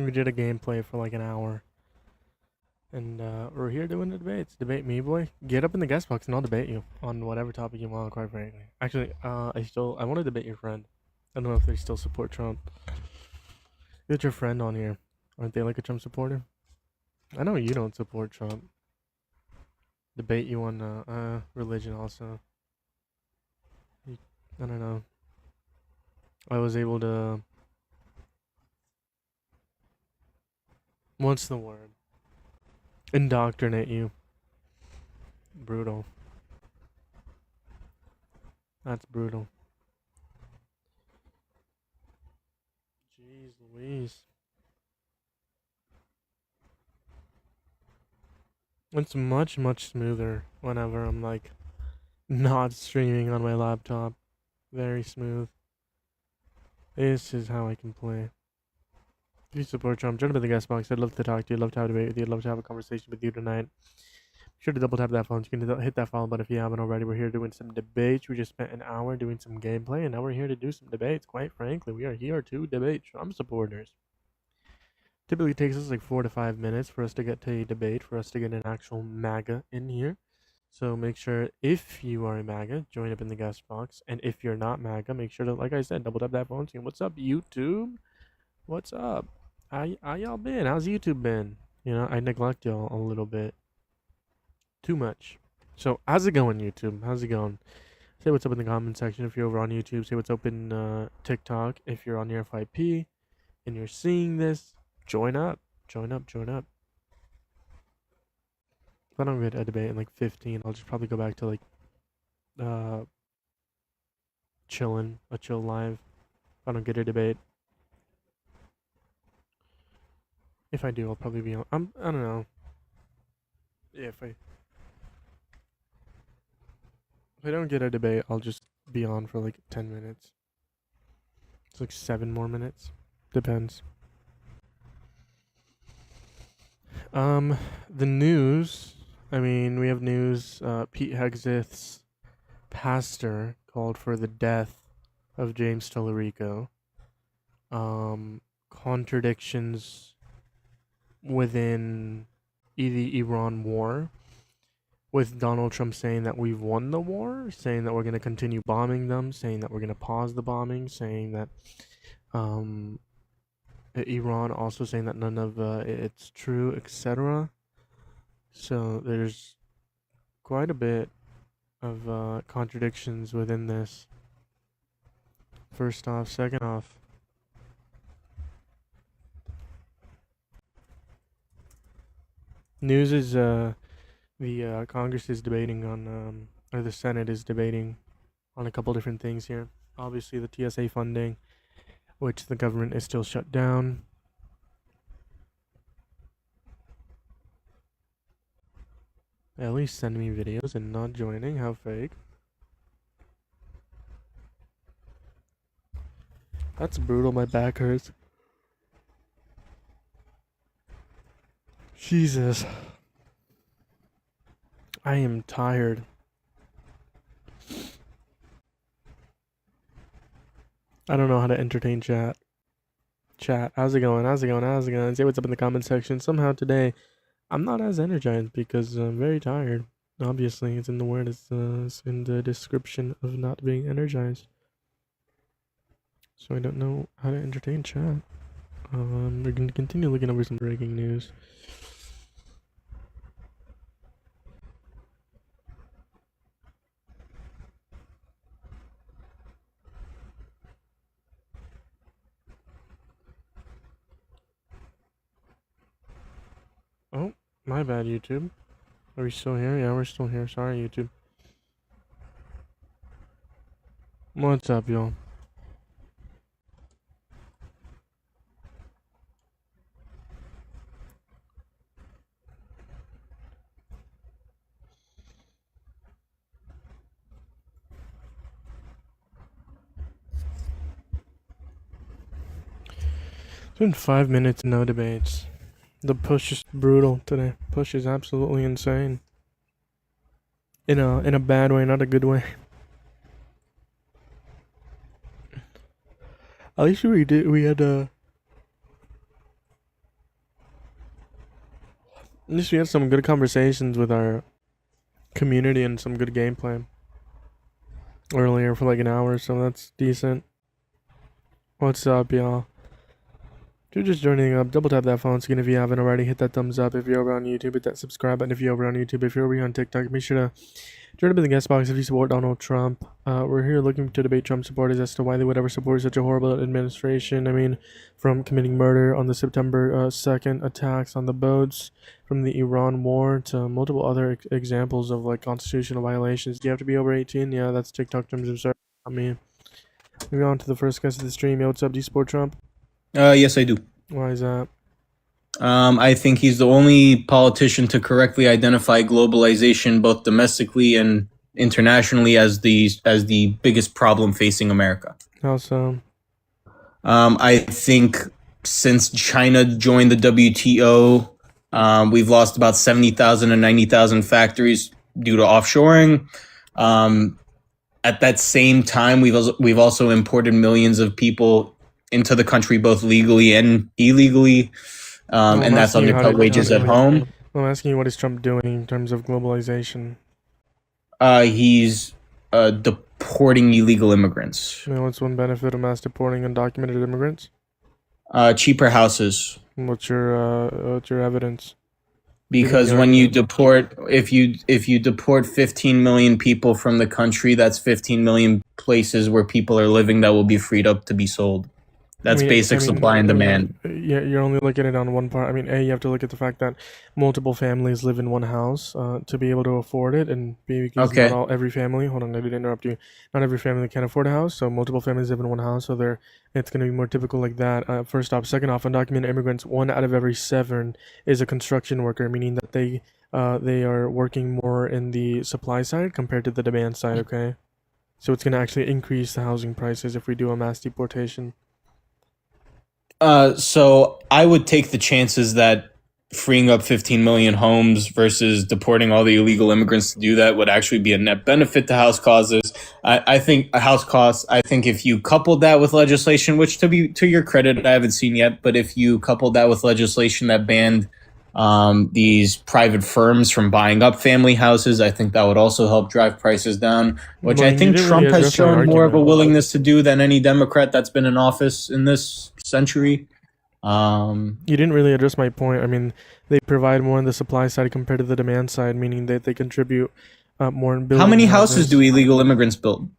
We did a gameplay for like an hour. And we're here doing the debates. Debate me, boy. Get up in the guest box and I'll debate you on whatever topic you want, quite frankly. Actually, I want to debate your friend. I don't know if they still support Trump. Get your friend on here. Aren't they like a Trump supporter? I know you don't support Trump. Debate you on religion also. I don't know. I was able to. What's the word? Indoctrinate you. Brutal. That's brutal. Jeez Louise. It's much, much smoother whenever I'm like not streaming on my laptop. Very smooth. This is how I can play. If you support Trump, jump into the guest box. I'd love to talk to you. I'd love to have a debate with you. I'd love to have a conversation with you tonight. Be sure to double tap that phone. You can hit that follow button if you haven't already. We're here doing some debates. We just spent an hour doing some gameplay, and now we're here to do some debates. Quite frankly, we are here to debate Trump supporters. Typically takes us like 4 to 5 minutes for us to get to a debate, for us to get an actual MAGA in here. So make sure if you are a MAGA, join up in the guest box. And if you're not MAGA, make sure to, like I said, double tap that phone screen. What's up, YouTube? What's up? How y'all been? How's YouTube been? You know, I neglect y'all a little bit. Too much. So how's it going, YouTube? How's it going? Say what's up in the comment section if you're over on YouTube. Say what's up in TikTok if you're on your FYP and you're seeing this. Join up. Join up. Join up. If I don't get a debate in like 15, I'll just probably go back to like chilling, a chill live. If I don't get a debate. If I do, I'll probably be on. I don't know. Yeah, if I don't get a debate, I'll just be on for like 10 minutes. It's like 7 more minutes. Depends. The news. I mean, we have news. Pete Hegseth's pastor called for the death of James Tallarico. Contradictions within the Iran war, with Donald Trump saying that we've won the war, saying that we're going to continue bombing them, saying that we're going to pause the bombing, saying that Iran also saying that none of it's true, etc. So there's quite a bit of contradictions within this. First off, second off. News is the Congress is debating on or the Senate is debating on a couple different things here. Obviously, the TSA funding, which the government is still shut down. At least send me videos and not joining. How fake. That's brutal. My back hurts. Jesus. I am tired. I don't know how to entertain chat. Chat, how's it going? How's it going? How's it going? Say what's up in the comment section. Somehow today, I'm not as energized because I'm very tired. Obviously, it's in the word. It's in the description of not being energized. So I don't know how to entertain chat. We're gonna continue looking over some breaking news. Oh, my bad, YouTube. Are we still here? Yeah, we're still here. Sorry, YouTube. What's up, y'all? It's been 5 minutes, no debates. The push is brutal today. Push is absolutely insane. In a bad way, not a good way. At least we had At least we had some good conversations with our community and some good gameplay earlier for like an hour, so that's decent. What's up, y'all? If you're just joining up, double tap that phone screen if you haven't already. Hit that thumbs up if you're over on YouTube. Hit that subscribe button if you're over on YouTube. If you're over here on TikTok, make sure to join up in the guest box if you support Donald Trump. We're here looking to debate Trump supporters as to why they would ever support such a horrible administration. I mean, from committing murder on the September 2nd attacks on the boats, from the Iran war to multiple other examples of like constitutional violations. Do you have to be over 18? Yeah, that's TikTok terms of service. I mean, moving on to the first guest of the stream. Yo, what's up? Do you support Trump? Yes, I do. Why is that? I think he's the only politician to correctly identify globalization, both domestically and internationally, as the biggest problem facing America. How so? I think since China joined the WTO, we've lost about 70,000 and 90,000 factories due to offshoring. At that same time, we've also imported millions of people into the country, both legally and illegally, and that's undercut wages at home. I'm asking you, what is Trump doing in terms of globalization? He's deporting illegal immigrants. What's one benefit of mass deporting undocumented immigrants? Cheaper houses. What's your evidence? Because when you deport, if you deport 15 million people from the country, that's 15 million places where people are living that will be freed up to be sold. That's basic supply and demand. Yeah, you're only looking at it on one part. I mean, you have to look at the fact that multiple families live in one house to be able to afford it, and because not every family. Hold on, I did interrupt you. Not every family can afford a house, so multiple families live in one house. So it's going to be more typical like that. First off, second off, undocumented immigrants, 1 out of every 7 is a construction worker, meaning that they are working more in the supply side compared to the demand side. Okay, so it's going to actually increase the housing prices if we do a mass deportation. So I would take the chances that freeing up 15 million homes versus deporting all the illegal immigrants to do that would actually be a net benefit to house causes. I think a house costs. I think if you coupled that with legislation, which to your credit, I haven't seen yet, but if you coupled that with legislation that banned these private firms from buying up family houses, I think that would also help drive prices down, which I think Trump has shown more of a willingness to do than any Democrat that's been in office in this century. You didn't really address my point. I mean, they provide more on the supply side compared to the demand side, meaning that they contribute more in building. How many houses do illegal immigrants build?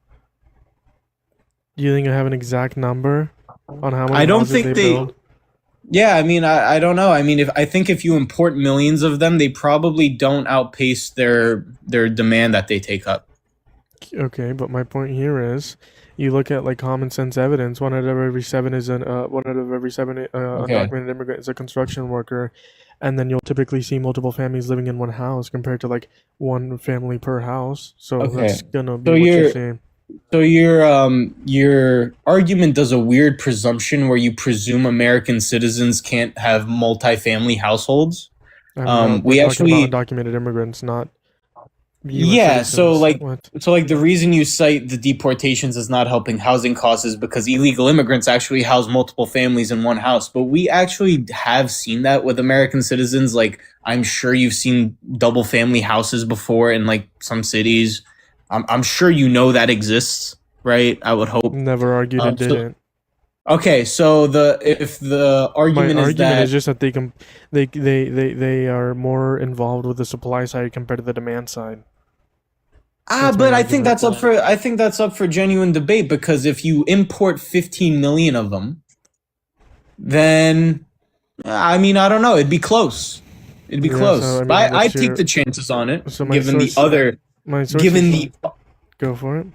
Do you think I have an exact number on how many houses they build? Yeah, I mean, I don't know. I mean, if you import millions of them, they probably don't outpace their demand that they take up. Okay, but my point here is, you look at like common sense evidence. 1 out of every 7 is undocumented immigrant is a construction worker, and then you'll typically see multiple families living in one house compared to like one family per house. So that's gonna be what you're saying. So your argument does a weird presumption where you presume American citizens can't have multi-family households. We actually about undocumented immigrants, not. Yeah, so the reason you cite the deportations as not helping housing costs is because illegal immigrants actually house multiple families in one house. But we actually have seen that with American citizens. Like, I'm sure you've seen double family houses before in like some cities. I'm sure you know that exists, right? I would hope. Never argued it didn't. Okay, so if the argument is just that they are more involved with the supply side compared to the demand side. But I think that's up for genuine debate, because if you import 15 million of them, then I mean, I don't know, it'd be close. But I'd take the chances on it, Go for it.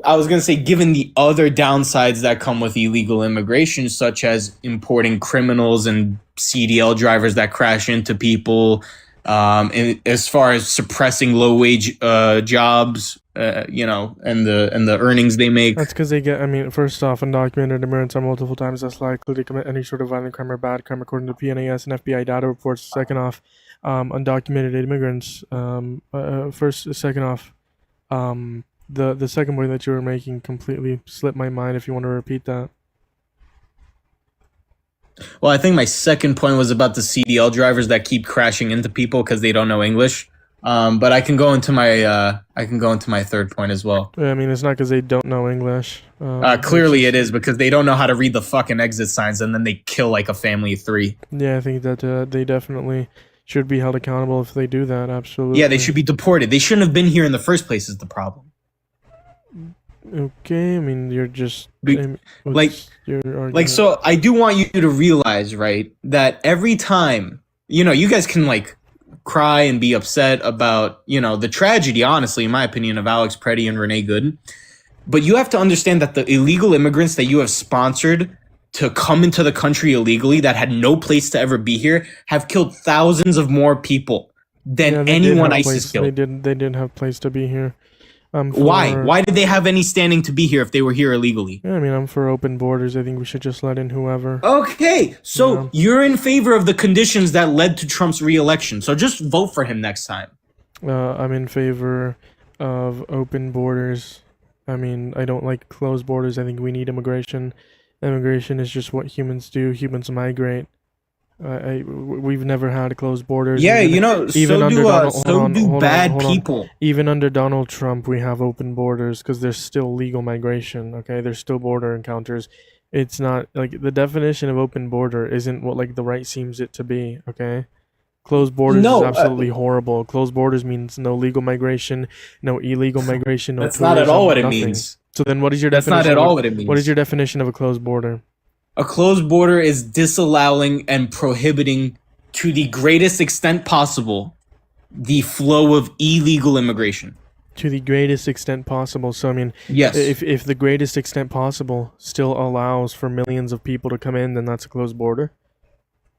I was going to say, given the other downsides that come with illegal immigration, such as importing criminals and CDL drivers that crash into people, and as far as suppressing low wage jobs, and the earnings they make. That's because they get. I mean, first off, undocumented immigrants are multiple times less likely to commit any sort of violent crime or bad crime, according to PNAS and FBI data reports. Second off, undocumented immigrants. The second point that you were making completely slipped my mind. If you want to repeat that. Well, I think my second point was about the CDL drivers that keep crashing into people because they don't know English. But I can go into my third point as well. I mean, it's not because they don't know English. Clearly, it is because they don't know how to read the fucking exit signs, and then they kill like a family of three. Yeah, I think that they definitely should be held accountable if they do that. Absolutely. Yeah, they should be deported. They shouldn't have been here in the first place. Is the problem? Okay, I mean, you're just like, so I do want you to realize, right, that every time, you guys can like cry and be upset about, the tragedy, honestly, in my opinion, of Alex Preddy and Renee Gooden. But you have to understand that the illegal immigrants that you have sponsored to come into the country illegally that had no place to ever be here have killed thousands of more people than anyone ISIS killed. They didn't have place to be here. Why? Why did they have any standing to be here if they were here illegally? Yeah, I mean, I'm for open borders. I think we should just let in whoever. Okay, so you're in favor of the conditions that led to Trump's re-election. So just vote for him next time. I'm in favor of open borders. I mean, I don't like closed borders. I think we need immigration. Immigration is just what humans do. Humans migrate. We've never had closed borders. Yeah, even so do bad people. Even under Donald Trump, we have open borders because there's still legal migration. Okay, there's still border encounters. It's not like the definition of open border isn't what like the right seems it to be. Okay, closed borders is absolutely horrible. Closed borders means no legal migration, no illegal migration. No that's not at all what it means. So then, what is your definition? That's not at all what it means. What is your definition of a closed border? A closed border is disallowing and prohibiting, to the greatest extent possible, the flow of illegal immigration. To the greatest extent possible. So, I mean, yes. If the greatest extent possible still allows for millions of people to come in, then that's a closed border?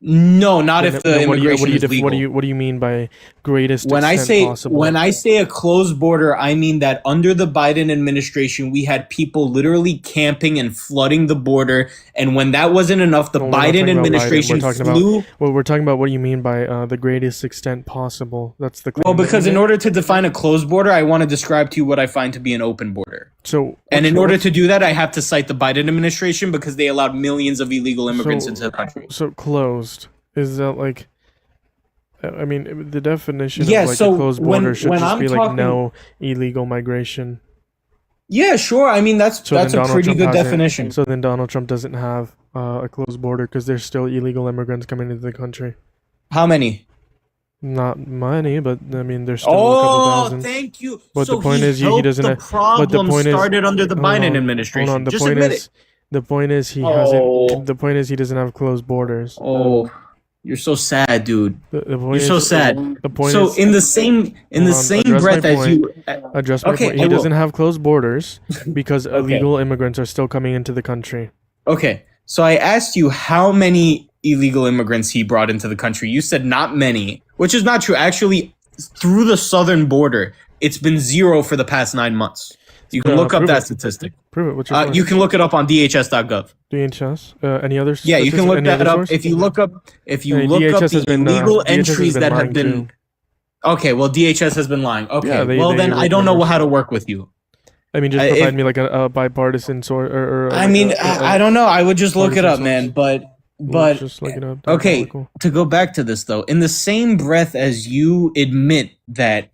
No, not if the immigration is legal. What do you mean by greatest extent possible? When I say a closed border, I mean that under the Biden administration, we had people literally camping and flooding the border, and when that wasn't enough, the Biden administration flew. We're talking about what do you mean by the greatest extent possible? That's the claim. Well, because in order to define a closed border, I want to describe to you what I find to be an open border. So, and in order to do that, I have to cite the Biden administration because they allowed millions of illegal immigrants into the country. So closed. Is that like? I mean, the definition of like a closed border should just be like no illegal migration. Yeah, sure. I mean, that's a pretty good definition. So then Donald Trump doesn't have a closed border because there's still illegal immigrants coming into the country. How many? Not many, but I mean, there's still a couple thousand. Oh, thank you. But the point is, he doesn't have. But the point is, started under the Biden administration. Hold on. Just admit it. The point is, he hasn't. The point is, he doesn't have closed borders. Oh. You're so sad, dude. You're so sad. The point is, in the same breath as you address my point. He doesn't have closed borders because illegal immigrants are still coming into the country. Okay, so I asked you how many illegal immigrants he brought into the country. You said not many, which is not true. Actually, through the southern border, it's been 0 for the past 9 months. You can look up that statistic. Prove it. What's your you can look it up on DHS.gov. DHS? Any other? Yeah, you can look that up. If you look up the illegal entries that have been. Okay, well, DHS has been lying. Okay, then I don't know how to work with you. I mean, just provide me like a bipartisan source, or I mean, I don't know. I would just look it up, man. But just look it up. Okay, to go back to this though, in the same breath as you admit that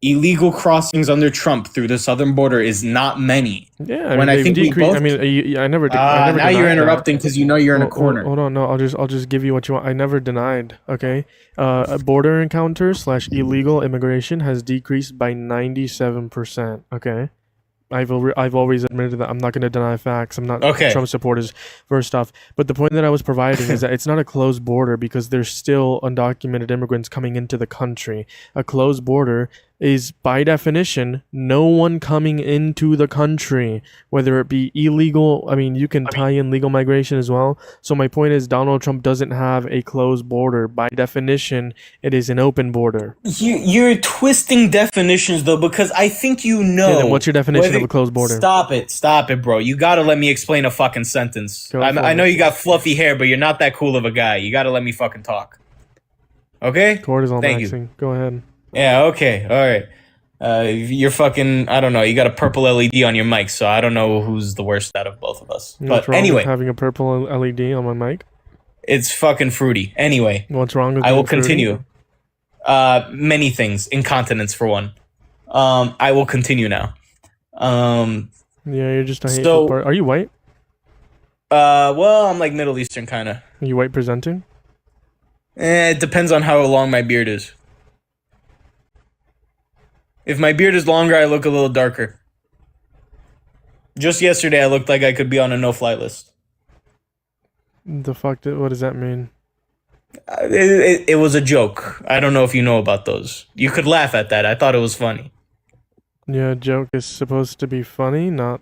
illegal crossings under Trump through the southern border is not many. Yeah, when I think we both. I mean, I never. Now you're interrupting because you know you're in a corner. Hold on, no, I'll just give you what you want. I never denied. Okay, border encounters / illegal immigration has decreased by 97%. Okay. I've always admitted that I'm not going to deny facts. I'm not Trump supporters, first off. But the point that I was providing is that it's not a closed border because there's still undocumented immigrants coming into the country. A closed border is, by definition, no one coming into the country, whether it be illegal. I mean, you can tie in legal migration as well. So my point is Donald Trump doesn't have a closed border. By definition, it is an open border. You're twisting definitions, though, because I think you know. Yeah, then what's your definition of a closed border? Stop it, bro. You gotta let me explain a fucking sentence. I know you got fluffy hair, but you're not that cool of a guy. You gotta let me fucking talk. Okay? Cortisol maxing. Go ahead. Yeah, okay, alright. You're fucking, I don't know, you got a purple LED on your mic, so I don't know who's the worst out of both of us. But anyway. Having a purple LED on my mic? It's fucking fruity. Anyway, What's wrong with I will being fruity? continue. Many things. Incontinence for one. I will continue now. Yeah, you're just a hateful So- part. Are you white? Well, I'm like Middle Eastern kind of. Are you white presenting? It depends on how long my beard is. If my beard is longer, I look a little darker. Just yesterday, I looked like I could be on a no-fly list. The fuck? What does that mean? It was a joke. I don't know if you know about those. You could laugh at that. I thought it was funny. Yeah, a joke is supposed to be funny, not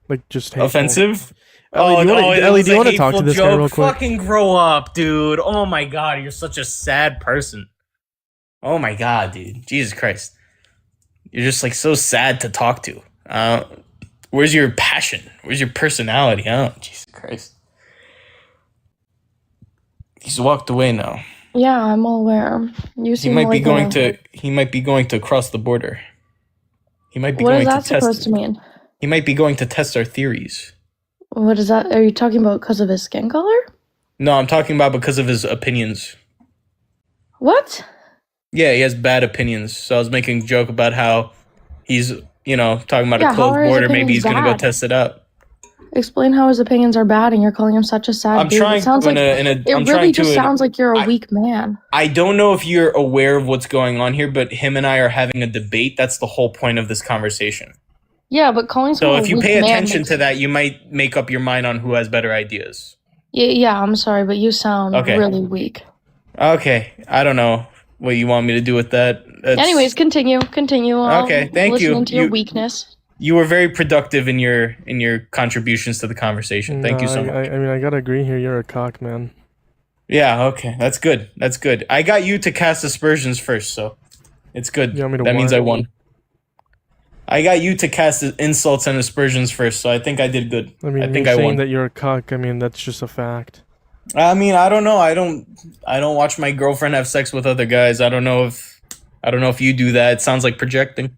like just hateful. Offensive? Ellie, do you wanna talk to this guy real quick? Fucking grow up, dude. Oh my god, you're such a sad person. Oh my god, dude. Jesus Christ. You're just like so sad to talk to. Where's your passion? Where's your personality? Oh, Jesus Christ. He's walked away now. Yeah, I'm all aware. You He seem might be like going a- to he might be going to cross the border. He might be What going is to that supposed test to mean? He might be going to test our theories. What is that? Are you talking about because of his skin color? No, I'm talking about because of his opinions. What? Yeah, he has bad opinions. So I was making a joke about how he's, talking about Yeah, a how closed are his border. Maybe he's opinions going to go bad? test it out. Explain how his opinions are bad, and you're calling him such a sad I'm dude. trying It sounds to like it it really just sounds like you're a weak man. I don't know if you're aware of what's going on here, but him and I are having a debate. That's the whole point of this conversation. Yeah, but calling So someone if a you weak pay man attention makes- to that, you might make up your mind on who has better ideas. Yeah, I'm sorry, but you sound Okay. really weak. Okay, I don't know what you want me to do with that. Anyways, continue. I'll Okay, thank listen you. into your You- weakness. you were very productive in your contributions to the conversation. Thank you so much. I mean, I gotta agree here. You're a cock, man. Yeah, okay. That's good. That's good. I got you to cast aspersions first, so it's good. You want me to That means what? I won. I got you to cast insults and aspersions first, so I think I did good. I mean, I think you're I saying won. that you're a cock. I mean, that's just a fact. I mean, I don't know. I don't watch my girlfriend have sex with other guys. I don't know if you do that. It sounds like projecting.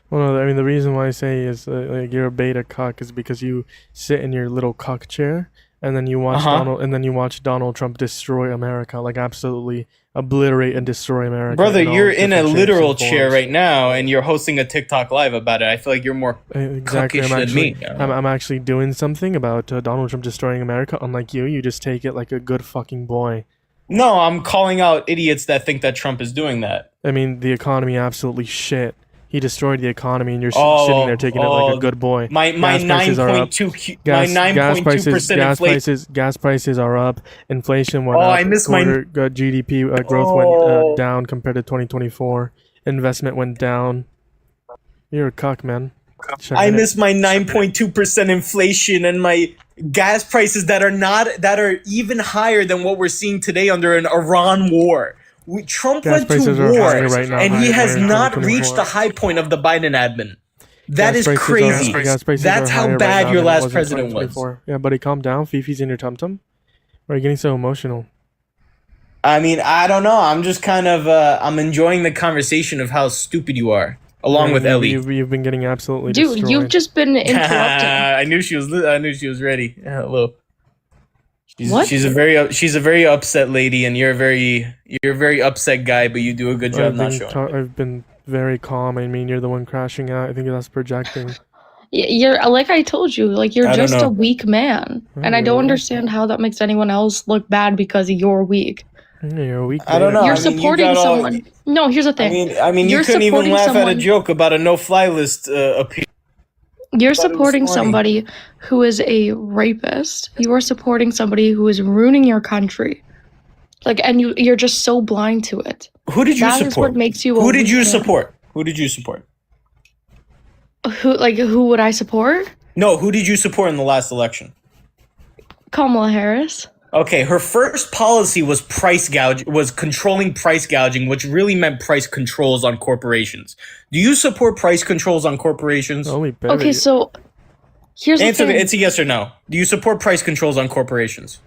Well, no, I mean, the reason why I say is like you're a beta cock is because you sit in your little cock chair and then you watch Donald Trump destroy America, like absolutely obliterate and destroy America. Brother, in all you're in a different shapes literal and chair forms. right now, and you're hosting a TikTok live about it. I feel like you're more Exactly. cookish I'm than actually, me. I'm actually doing something about Donald Trump destroying America. Unlike you, you just take it like a good fucking boy. No, I'm calling out idiots that think that Trump is doing that. I mean, the economy absolutely shit. He destroyed the economy, and you're sitting there taking it like a good boy. My Gas prices are up. 9.2 Gas 9.2% inflation. gas prices are up. Inflation went Oh, up. I missed my- GDP growth Oh. went down compared to 2024. Investment went down. You're a cuck, man. I miss my 9.2% inflation and my gas prices that are even higher than what we're seeing today under an Iran war. Trump Gas went to prices are war, higher right now, and he higher has in not 2024. reached the high point of the Biden admin. That Gas is prices crazy. gas prices That's are how higher right bad now your than it last was in president was. 2024. Yeah, buddy, calm down. Fifi's in your tum-tum. Why are you getting so emotional? I mean, I don't know. I'm just kind of I'm enjoying the conversation of how stupid you are, along with Ellie. You've been getting absolutely Dude, destroyed. you've just been interrupting. I knew she was ready. Yeah, hello. What? She's a very upset lady, and you're a very upset guy, but you do a good job not showing. I've been very calm. I mean, you're the one crashing out. I think that's projecting. You're like I told you, like you're I don't just know. a weak man, and I don't understand how that makes anyone else look bad because you're weak. Yeah, you're a weak. I don't man. know. You're I mean, you supporting got all- someone. No, here's the I thing. mean, you You're couldn't even supporting laugh at a someone- joke about a no-fly list appeal. You're thought it was supporting funny. somebody who is a rapist. You are supporting somebody who is ruining your country. Like, and you're just so blind to it. Who did you That is support? what makes you. a Who did weak you man. support? Who did you support? Who would I support? No, who did you support in the last election? Kamala Harris. Okay, her first policy was controlling price gouging, which really meant price controls on corporations. Do you support price controls on corporations? Holy Barry. Okay, so here's the Answer thing. it's a yes or no. Do you support price controls on corporations?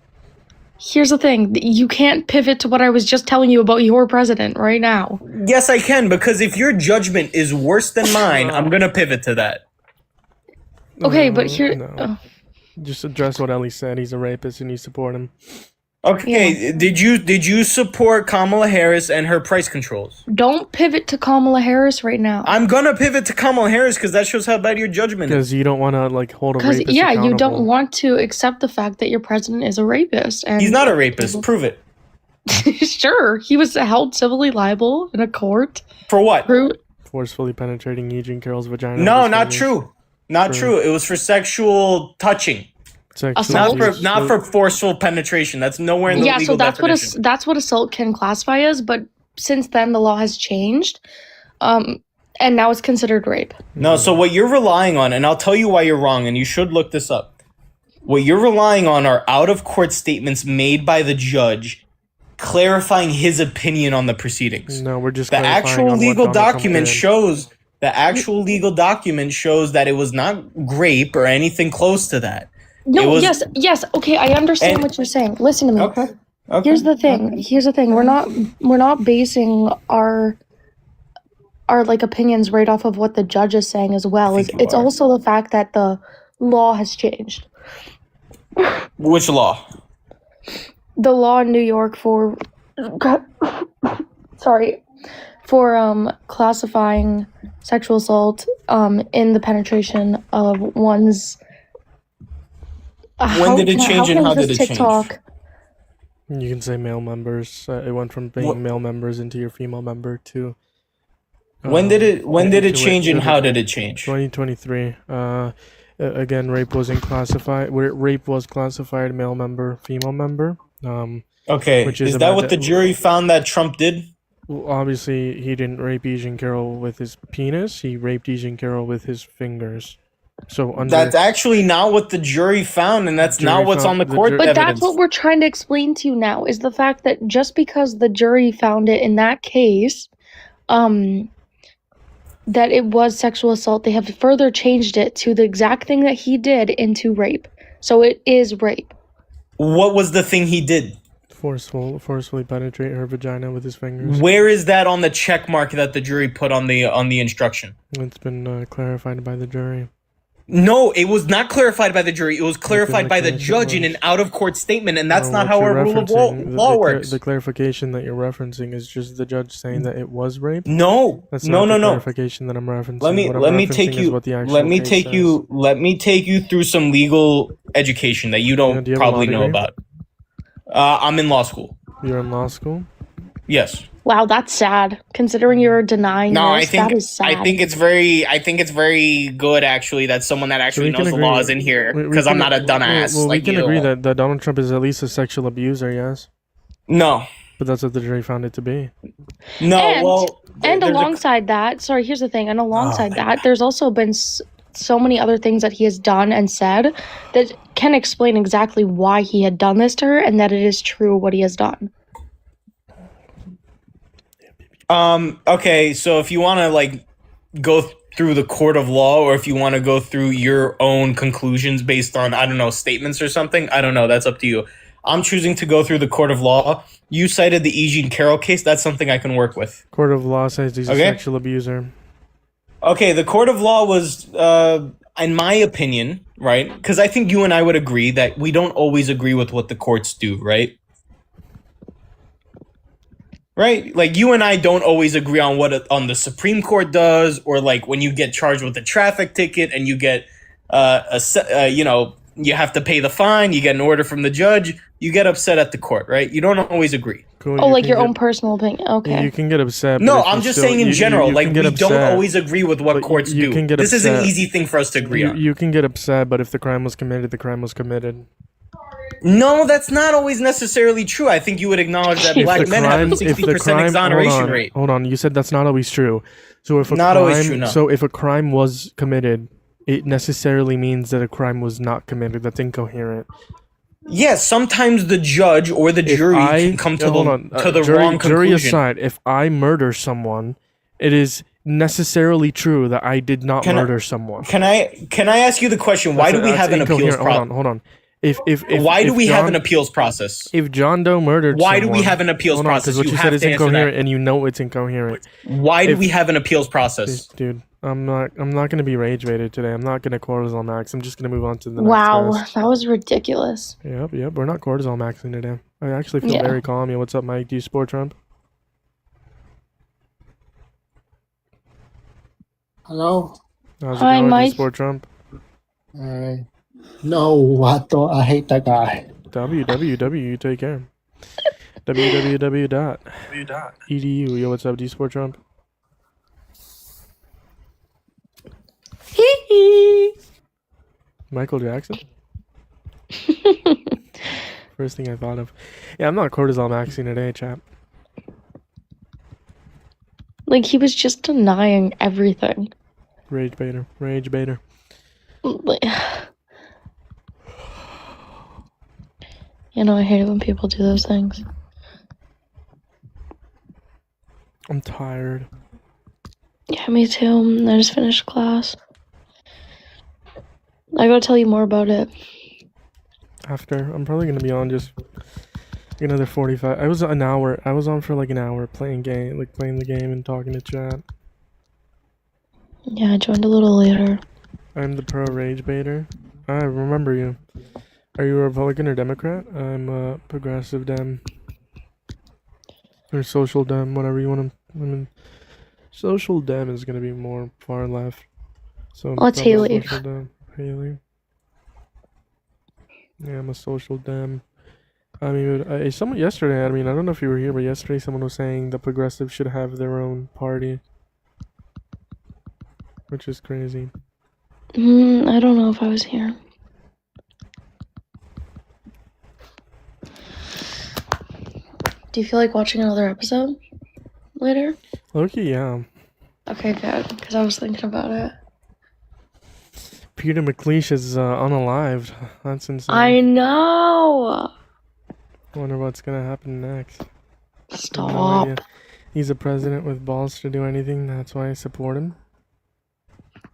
Here's the thing. You can't pivot to what I was just telling you about your president right now. Yes, I can, because if your judgment is worse than mine, I'm gonna pivot to that. Okay, but here. No. oh. Just address what Ellie said. He's a rapist and you support him. Okay, did you support Kamala Harris and her price controls? Don't pivot to Kamala Harris right now. I'm gonna pivot to Kamala Harris because that shows how bad your judgment is. Because you don't want to like hold a Because rapist yeah, you accountable. don't want to accept the fact that your president is a rapist. And He's not a rapist. Prove it. Sure, he was held civilly liable in a court. For what? Forcefully penetrating Eugene Carroll's vagina. No, with his not fingers. true. Not For- true. It was for sexual touching, Sexual Assault? abuse. not for forceful penetration. That's nowhere in the Yeah, legal so definition. that's what assault can classify as. But since then, the law has changed, and now it's considered rape. No, so what you're relying on, and I'll tell you why you're wrong, and you should look this up. What you're relying on are out-of-court statements made by the judge clarifying his opinion on the proceedings. No, we're just The clarifying actual on what legal Donald Trump document did. shows that it was not grape or anything close to that. No, It was- yes, okay, I understand And- what you're saying. Listen to me. Okay. Here's the thing. We're not basing our like opinions right off of what the judge is saying as well. think you It's are. also the fact that the law has changed. Which law? The law in New York for classifying sexual assault in the penetration of one's When did it change and how did it change? TikTok? You can say male members. It went from being What- male members into your female member to. When did it into change and how did it change? 2023. Again, rape wasn't classified. Rape was classified male member, female member. Okay, Which is is that about what the to- jury found that Trump did? Well, obviously, he didn't rape Eugene Carroll with his penis. He raped Eugene Carroll with his fingers. So under That's actually not what the jury found, and that's Jury not what's found- on the the court jury- But evidence. that's what we're trying to explain to you now is the fact that just because the jury found it in that case, that it was sexual assault, they have further changed it to the exact thing that he did into rape. So it is rape. What was the thing he did? forcefully penetrate her vagina with his fingers. Where is that on the check mark that the jury put on the instruction? It's been clarified by the jury. No, it was not clarified by the jury. It was clarified the by the case it judge in was. an out-of-court statement, and that's No, not what how you're our rule of referencing- law the works. The clarification that you're referencing is just the judge saying that it was rape. No, That's no, not no, the no. clarification that I'm referencing. Let me What I'm let me referencing take is you. what the actual Let me case take says. you. Let me take you through some legal education that you don't do you have a law probably know degree? about. I'm in law school. You're in law school. Yes. Wow, that's sad. Considering you're denying No, this, that is sad. I think it's very good actually that someone that actually we can knows the agree- law is in here we because I'm can- not a dumbass Well, like we can you. agree that Donald Trump is at least a sexual abuser, yes. No, But that's what the jury found it to be. no. And- well, And there's a- alongside that, sorry, here's the thing. And alongside my that, there's also been so many other things that he has done and said that can explain exactly why he had done this to her and that it is true what he has done. Okay, so if you want to like go through the court of law, or if you want to go through your own conclusions based on I don't know statements or something, I don't know. That's up to you. I'm choosing to go through the court of law. You cited the Eugene Carroll case. That's something I can work with. Court of law says he's a Okay. sexual abuser. Okay, the court of law was, in my opinion, right? Because I think you and I would agree that we don't always agree with what the courts do, right? Right? Like you and I don't always agree on what on the Supreme Court does, or like when you get charged with a traffic ticket and you get you have to pay the fine, you get an order from the judge, you get upset at the court, right? You don't always agree. Cool, Oh, you like can your get- own personal opinion. Okay. You can get upset. but No, if I'm you just still- saying in you- general, you like can we get don't upset. always agree with what But courts you do. can get This is an upset. easy thing for us to agree on. You can get upset, but if the crime was committed, the crime was committed. No, that's not always necessarily true. I think you would acknowledge that If black The men have a crime- 60% exoneration rate. Hold on, you said that's not always true. So if a Not crime, always true, no. So if a crime was committed, it necessarily means that a crime was not committed. That's incoherent. Yes, sometimes the judge or the If jury I- can come to hold the on, wrong jury conclusion. aside, if I murder someone, it is necessarily true that I did not Can I- murder someone. Can I ask you the question? Why do we That's have an appeals incoherent. process? Hold on. If Why do if we have John- an appeals process? If John Doe murdered Why do someone, we have an appeals hold on, 'cause process? what You you have said is to answer incoherent, that. and you know it's incoherent. Why do if- we have an appeals process? Dude, I'm not gonna be rage baited today. I'm not gonna cortisol max. I'm just gonna move on to the next Wow, test. that was ridiculous. Yep. We're not cortisol maxing today. I actually feel Yeah. very calm. Yo, what's up, Mike? Do you support Trump? Hello? How's it Hi, going? Do you Mike. support Trump? No, I hate that guy. www. You take care. www.edu. Yo, what's up? Do you support Trump? Michael Jackson? First thing I thought of. Yeah, I'm not cortisol maxing today, chap. Like, he was just denying everything. Rage baiter. Rage baiter. Like, I hate it when people do those things. I'm tired. Yeah, me too. I just finished class. I gotta tell you more about it. After, I'm probably gonna be on just another 45. I was on for like an hour playing the game and talking to chat. Yeah, I joined a little later. I'm the pro rage baiter. I remember you. Are you a Republican or Democrat? I'm a progressive Dem. Or social Dem, whatever you want to. I mean, social Dem is gonna be more far left. So I'm Oh, it's probably Haley. social Dem. Haley. Yeah, I'm a social Dem. I mean, someone yesterday. I mean, I don't know if you were here, but yesterday someone was saying the progressives should have their own party, which is crazy. I don't know if I was here. Do you feel like watching another episode later? Loki, yeah. Okay, good, because I was thinking about it. Peter McLeish is unalived. That's insane. I know! Wonder what's gonna happen next. I have no Stop. idea. He's a president with balls to do anything. That's why I support him.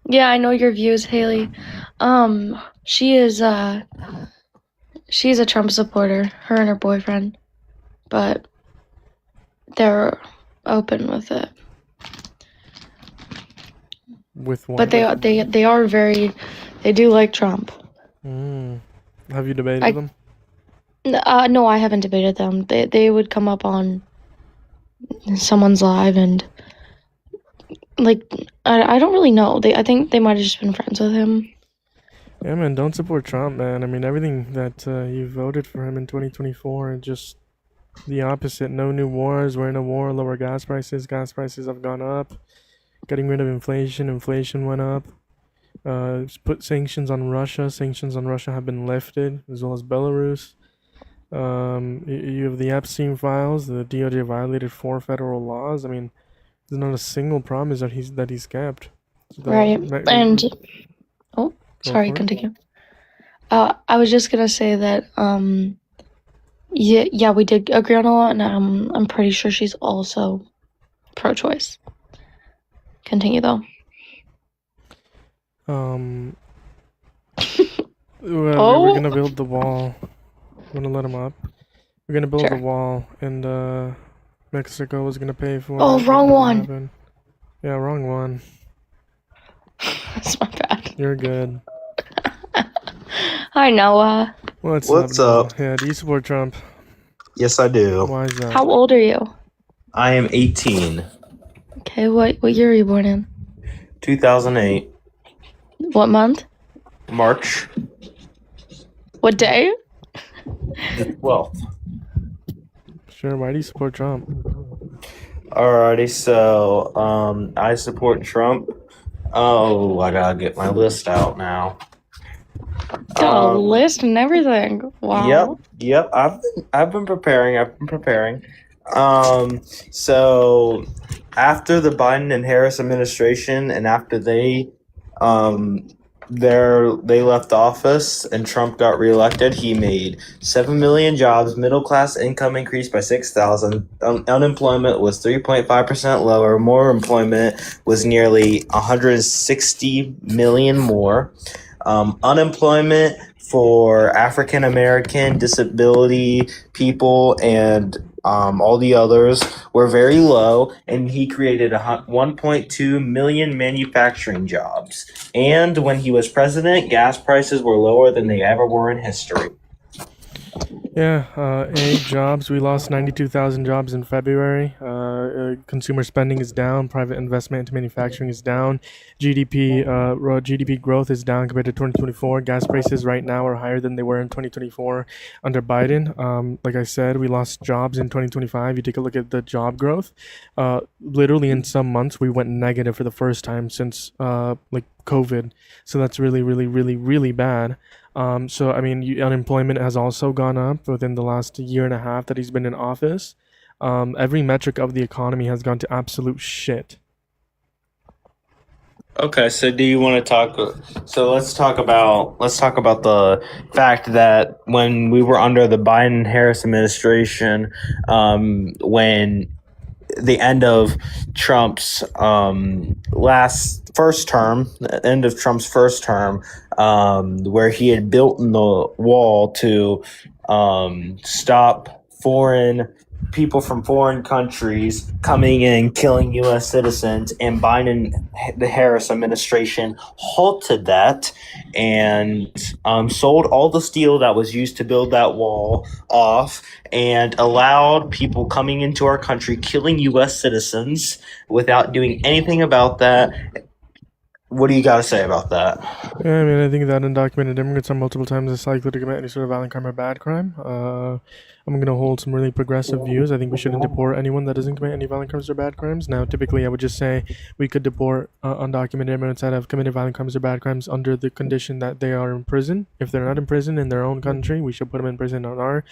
Yeah, I know your views, Haley. She's a Trump supporter, her and her boyfriend. But they're open with it. With one. But they are they do like Trump. Have you debated I- them? No, I haven't debated them. They would come up on someone's live and like I don't really know. I think they might have just been friends with him. Yeah, man. Don't support Trump, man. I mean, everything that you voted for him in 2024 and just the opposite. No new wars. We're in a war. Lower gas prices. Gas prices have gone up. Getting rid of inflation. Inflation went up. Put sanctions on Russia. Sanctions on Russia have been lifted, as well as Belarus. You have the Epstein files. The DOJ violated 4 federal laws. I mean, there's not a single promise that he's kept. Right. And Go sorry, for it. continue. I was just gonna say that yeah, we did agree on a lot, and I'm pretty sure she's also pro-choice. Continue though. We're gonna build the wall. I'm gonna let him up. We're gonna build Sure. the wall, and Mexico is gonna pay for Oh, it. wrong It one. happened. Yeah, wrong one. That's my bad. You're good. Hi, Noah. What's What's Noah? up? Yeah, do you support Trump? Yes, I do. Why is that? How old are you? I am 18, Okay, what year are you born in? 2008, What month? March What day? the 12th. Sure. Why do you support Trump? Alrighty, so I support Trump. Oh, I gotta get my list out now. Got a list and everything. Wow. Yep. I've been preparing. So after the Biden and Harris administration, and after they left office and Trump got reelected, he made 7 million jobs, middle class income increased by 6,000, unemployment was 3.5% lower, more employment was nearly 160 million more. Unemployment for African American, disability people, and All the others were very low, and he created 1.2 million manufacturing jobs. And when he was president, gas prices were lower than they ever were in history. Yeah, jobs. We lost 92,000 jobs in February. Consumer spending is down. Private investment into manufacturing is down. GDP growth is down compared to 2024. Gas prices right now are higher than they were in 2024 under Biden. Like I said, we lost jobs in 2025. You take a look at the job growth. Literally in some months, we went negative for the first time since like COVID. So that's really, really, really, really bad. So I mean, unemployment has also gone up within the last year and a half that he's been in office. Every metric of the economy has gone to absolute shit. Okay, so do you want to talk? So let's talk about the fact that when we were under the Biden-Harris administration, when the end of Trump's first term, where he had built in the wall to stop foreign people from foreign countries coming in and killing U.S. citizens, and the Harris administration halted that and sold all the steel that was used to build that wall off and allowed people coming into our country killing U.S. citizens without doing anything about that. What do you got to say about that? Yeah, I mean, I think that undocumented immigrants are multiple times less likely to commit any sort of violent crime or bad crime. I'm going to hold some really progressive views. I think we shouldn't deport anyone that doesn't commit any violent crimes or bad crimes. Now, typically, I would just say we could deport undocumented immigrants that have committed violent crimes or bad crimes under the condition that they are in prison. If they're not in prison in their own country, we should put them in prison in our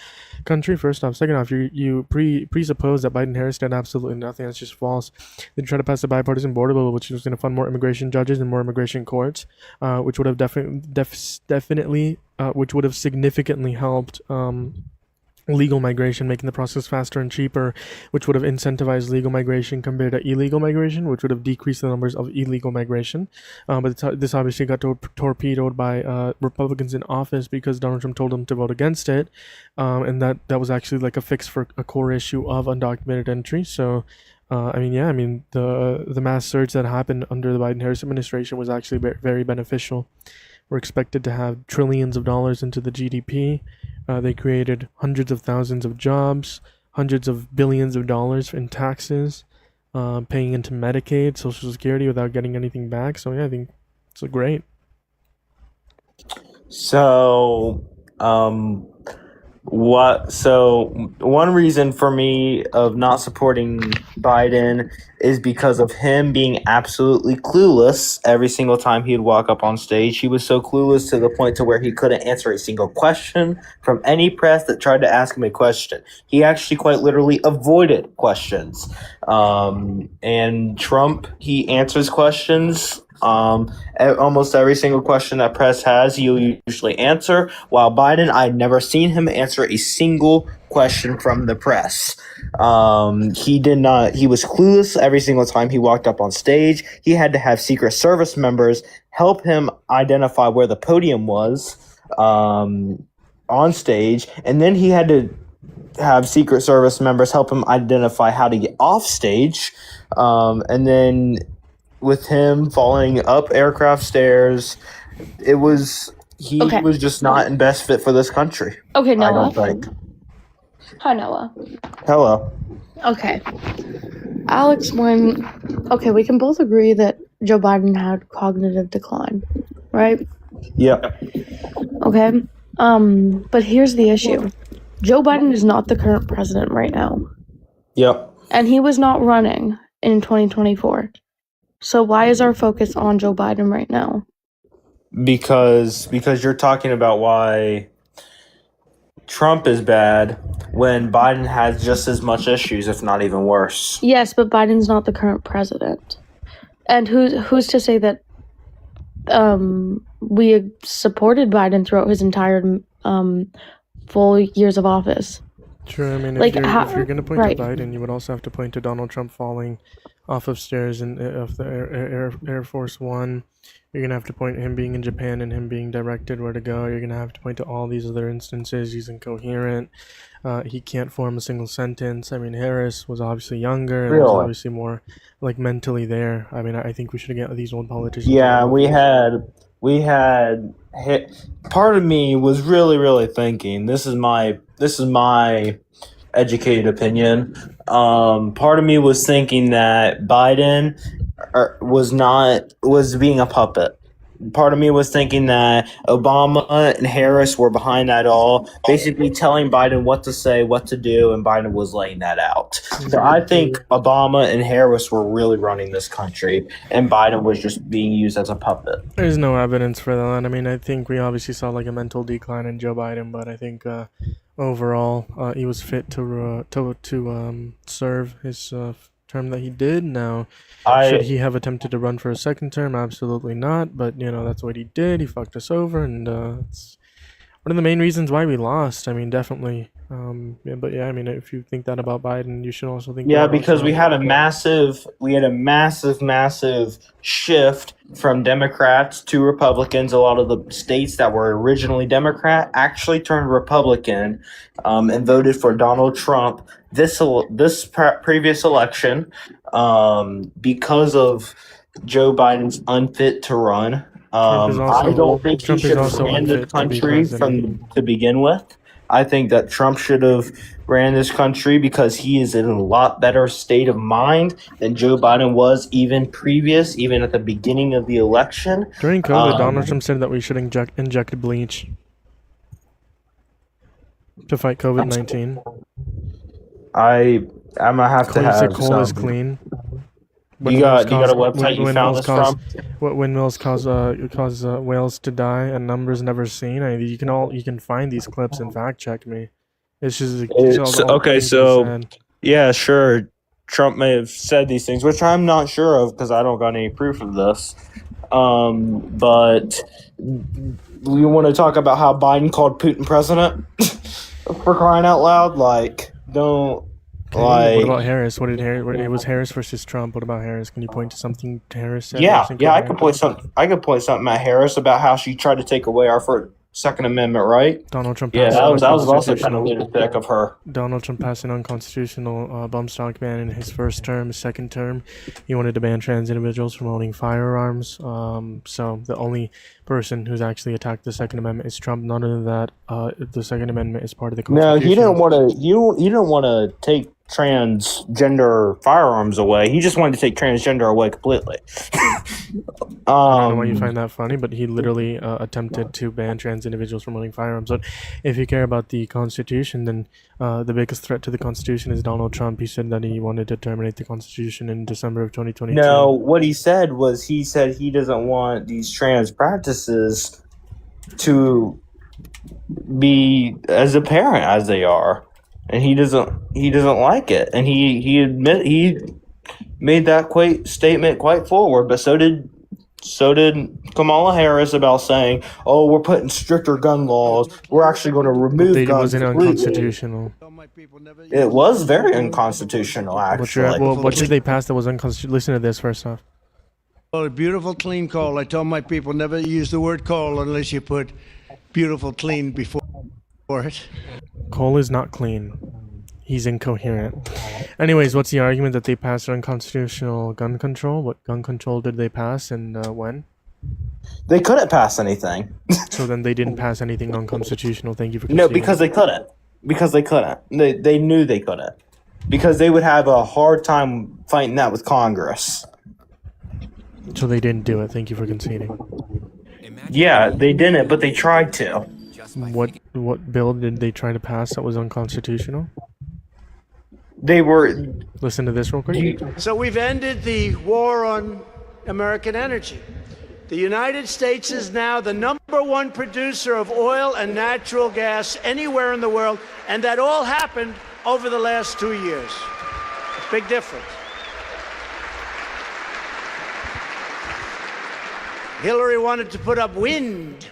country. First off. Second off, you presuppose that Biden-Harris did absolutely nothing. That's just false. They tried to pass a bipartisan border bill, which was going to fund more immigration judges and more immigration courts, which would have definitely which would have significantly helped legal migration, making the process faster and cheaper, which would have incentivized legal migration compared to illegal migration, which would have decreased the numbers of illegal migration. But this obviously got torpedoed by Republicans in office because Donald Trump told them to vote against it, and that was actually like a fix for a core issue of undocumented entry. So the mass surge that happened under the Biden-Harris administration was actually very beneficial. We're expected to have trillions of dollars into the GDP. They created hundreds of thousands of jobs, hundreds of billions of dollars in taxes, paying into Medicaid, Social Security without getting anything back. So yeah, I think it's great. So, one reason for me of not supporting Biden is because of him being absolutely clueless every single time he'd walk up on stage. He was so clueless to the point to where he couldn't answer a single question from any press that tried to ask him a question. He actually quite literally avoided questions. And Trump, he answers questions. Almost every single question that press has, he'll usually answer. While Biden, I'd never seen him answer a single question from the press. He did not. He was clueless every single time he walked up on stage. He had to have Secret Service members help him identify where the podium was on stage, and then he had to have Secret Service members help him identify how to get off stage, and then with him falling up aircraft stairs, he was just not in best fit for this country. Okay, Noah. I don't think. Hi, Noah. Hello. Okay. Alex, we can both agree that Joe Biden had cognitive decline, right? Yep. Okay. But here's the issue. Joe Biden is not the current president right now. Yep. And he was not running in 2024. So why is our focus on Joe Biden right now? Because you're talking about why Trump is bad when Biden has just as much issues, if not even worse. Yes, but Biden's not the current president. And who's to say that we supported Biden throughout his entire full years of office? True. I mean, Like, if you're going to point right. to Biden, you would also have to point to Donald Trump falling off of stairs in of the Air Force One. You're gonna have to point to him being in Japan and him being directed where to go. You're gonna have to point to all these other instances. He's incoherent. He can't form a single sentence. I mean, Harris was obviously younger and was Really? obviously more like mentally there. I mean, I think we should get these old politicians. Yeah, we had hit. Part of me was really thinking. This is my educated opinion. Part of me was thinking that Biden was being a puppet. Part of me was thinking that Obama and Harris were behind that all, basically telling Biden what to say, what to do, and Biden was laying that out. So I think Obama and Harris were really running this country, and Biden was just being used as a puppet. There's no evidence for that. I mean, I think we obviously saw like a mental decline in Joe Biden, but I think overall he was fit to serve his term that he did. Now, should he have attempted to run for a second term? Absolutely not. But that's what he did. He fucked us over, and it's one of the main reasons why we lost. I mean, definitely. But yeah, I mean, if you think that about Biden, you should also think. Yeah, that because also we had a massive shift from Democrats to Republicans. A lot of the states that were originally Democrat actually turned Republican, and voted for Donald Trump this previous election, because of Joe Biden's unfit to run. I don't think he should have ran the country to begin with. I think that Trump should have ran this country because he is in a lot better state of mind than Joe Biden was even at the beginning of the election. During COVID, Donald Trump said that we should inject bleach to fight COVID-19. I'm gonna have to have coal is clean. You got a website you found this from? What windmills cause whales to die and numbers never seen? You can find these clips and fact check me. It's just okay. So yeah, sure. Trump may have said these things, which I'm not sure of because I don't got any proof of this. But we want to talk about how Biden called Putin president for crying out loud. Like, don't. What about Harris? It was Harris versus Trump. What about Harris? Can you point to something Harris said? Yeah. I could point something at Harris about how she tried to take away our Second Amendment right. Donald Trump. Yeah, that was also kind of lunatic of her. Donald Trump passed an unconstitutional bump stock ban in his first term. His second term, he wanted to ban trans individuals from owning firearms. So the only person who's actually attacked the Second Amendment is Trump. None of that. The Second Amendment is part of the Constitution. No, he didn't want to. You didn't want to take transgender firearms away. He just wanted to take transgender away completely. I don't know why you find that funny, but he literally attempted to ban trans individuals from owning firearms. But if you care about the Constitution, then the biggest threat to the Constitution is Donald Trump. He said that he wanted to terminate the Constitution in December of 2022. No, what he said was he doesn't want these trans practices to be as apparent as they are. And he doesn't like it, and he made that statement quite forward. But so did Kamala Harris about saying, "Oh, we're putting stricter gun laws. We're actually going to remove guns." It wasn't unconstitutional. It was very unconstitutional, actually. What did they pass that was unconstitutional? Listen to this first off. Well, beautiful, clean coal. I told my people never use the word coal unless you put beautiful, clean before it. Cole is not clean. He's incoherent. Anyways, what's the argument that they passed unconstitutional gun control? What gun control did they pass and when? They couldn't pass anything. So then they didn't pass anything unconstitutional. Thank you for conceding. No, because they couldn't. They knew they couldn't. Because they would have a hard time fighting that with Congress. So they didn't do it. Thank you for conceding. Yeah, they didn't, but they tried to. What bill did they try to pass that was unconstitutional? They were... Listen to this real quick. So we've ended the war on American energy. The United States is now the #1 producer of oil and natural gas anywhere in the world, and that all happened over the last 2 years. Big difference. Hillary wanted to put up wind.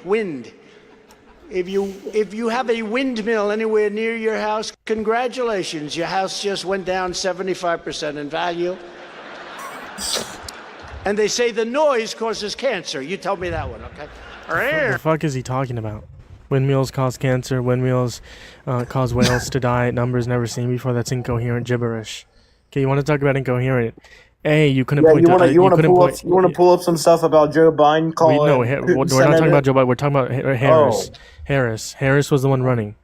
If you have a windmill anywhere near your house, congratulations. Your house just went down 75% in value. And they say the noise causes cancer. You tell me that one, okay? What the fuck is he talking about? Windmills cause cancer. Windmills cause whales to die at numbers never seen before. That's incoherent gibberish. Okay, you want to talk about incoherent? You couldn't point to. You want couldn't point. to pull up some stuff about Joe Biden calling? We're not talking about Joe Biden. We're talking about Harris. Harris was the one running.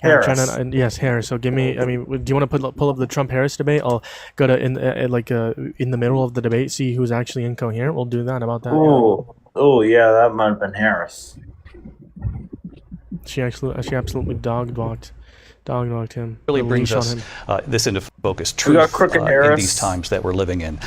Harris. Yes, Harris. So give me. I mean, do you want to pull up the Trump-Harris debate? I'll go to in the middle of the debate, see who's actually incoherent. We'll do that about that. Oh yeah, that might have been Harris. She absolutely dog-walked him. Really brings Leash on us him. this into focus. We got Truth Crooked in Harris. these times that we're living in.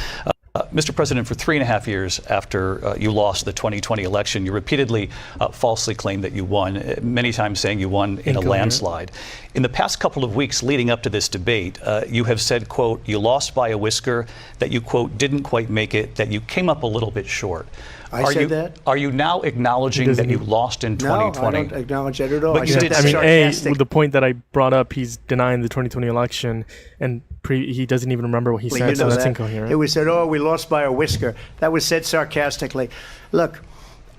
Mr. President, for 3.5 years after you lost the 2020 election, you repeatedly falsely claimed that you won, many times saying you won in a landslide. In the past couple of weeks leading up to this debate, you have said, quote, you lost by a whisker, that you, quote, didn't quite make it, that you came up a little bit short. I said that? Are you now acknowledging that you lost in 2020? No, I don't acknowledge that at all. But I you said did that's say- sarcastic. With the point that I brought up, he's denying the 2020 election, and he doesn't even remember what he Well, said, you so know that's that. incoherent. It was said, oh, we lost by a whisker. That was said sarcastically. Look,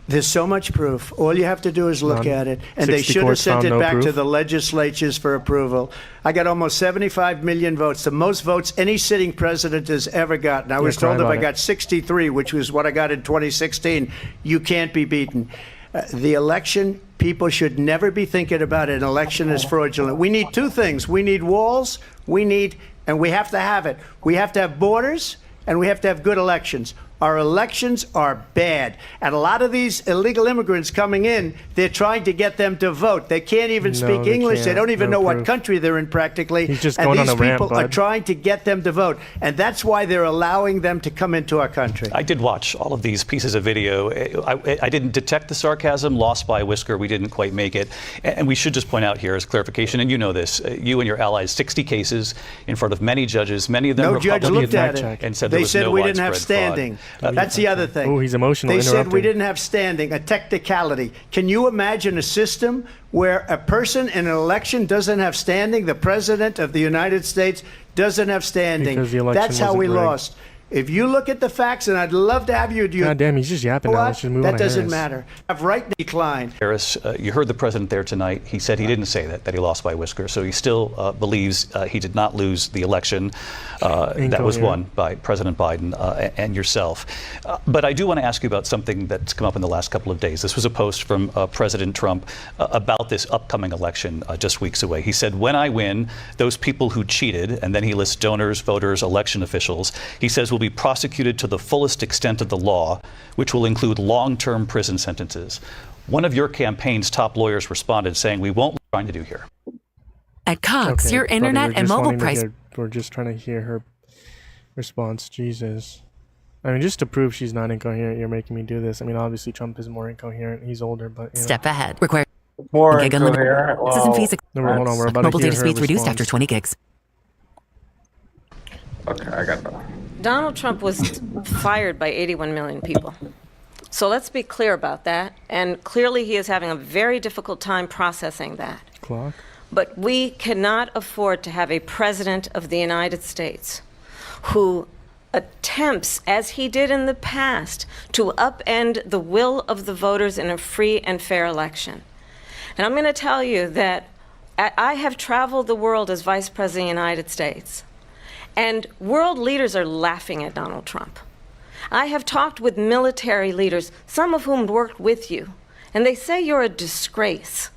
there's so much proof. All you have to do is look None. at it. And they 60 should have courts sent found it no back to proof. the legislatures for approval. I got almost 75 million votes, the most votes any sitting president has ever gotten. I was cry told if about I it. got 63, which was what I got in 2016, you can't be beaten. The election, people should never be thinking about an election as fraudulent. We need two things. We need walls, and we have to have it. We have to have borders, and we have to have good elections. Our elections are bad. And a lot of these illegal immigrants coming in, they're trying to get them to vote. They can't even No, speak they English. They can't. don't even No know what proof. country they're in practically. He's just and going on these a rant, people are bud. trying to get them to vote. And that's why they're allowing them to come into our country. I did watch all of these pieces of video. I didn't detect the sarcasm, lost by a whisker. We didn't quite make it. And we should just point out here as clarification, and you know this, you and your allies, 60 cases in front of many judges, many of them No judge Republican, looked at fact check. it. and said They there was said no we didn't have widespread fraud. standing. That's the other thing. Oh, he's emotional. They said we interrupting. didn't have standing, a technicality. Can you imagine a system where a person in an election doesn't have standing? The president of the United States doesn't have standing. Because the election That's how wasn't we rigged. lost. If you look at the facts, and I'd love to have you do God damn, he's just yapping now. Let's just move on that to doesn't Harris. matter. Have right decline. Harris, you heard the president there tonight. He said he didn't say that he lost by a whisker. So he still believes he did not lose the election that was won by President Biden and yourself. But I do want to ask you about something that's come up in the last couple of days. This was a post from President Trump about this upcoming election just weeks away. He said, when I win, those people who cheated, and then he lists donors, voters, election officials, he says will be prosecuted to the fullest extent of the law, which will include long-term prison sentences. One of your campaign's top lawyers responded saying, we won't trying to do here. At Cox, Okay, your buddy, internet we're and just mobile wanting to price. we're just trying to hear her response. Jesus. I mean, just to prove she's not incoherent, you're making me do this. I mean, obviously Trump is more incoherent. He's older, but you know. Step ahead. Require More gig unlimited. incoherent. access and fees. No, hold on, we're about Mobile to hear data her speeds reduced response. after 20 gigs. Okay, I got that. Donald Trump was fired by 81 million people. So let's be clear about that. And clearly he is having a very difficult time processing that. Clock. But we cannot afford to have a president of the United States who attempts, as he did in the past, to upend the will of the voters in a free and fair election. And I'm going to tell you that I have traveled the world as Vice President of the United States, and world leaders are laughing at Donald Trump. I have talked with military leaders, some of whom worked with you, and they say you're a disgrace.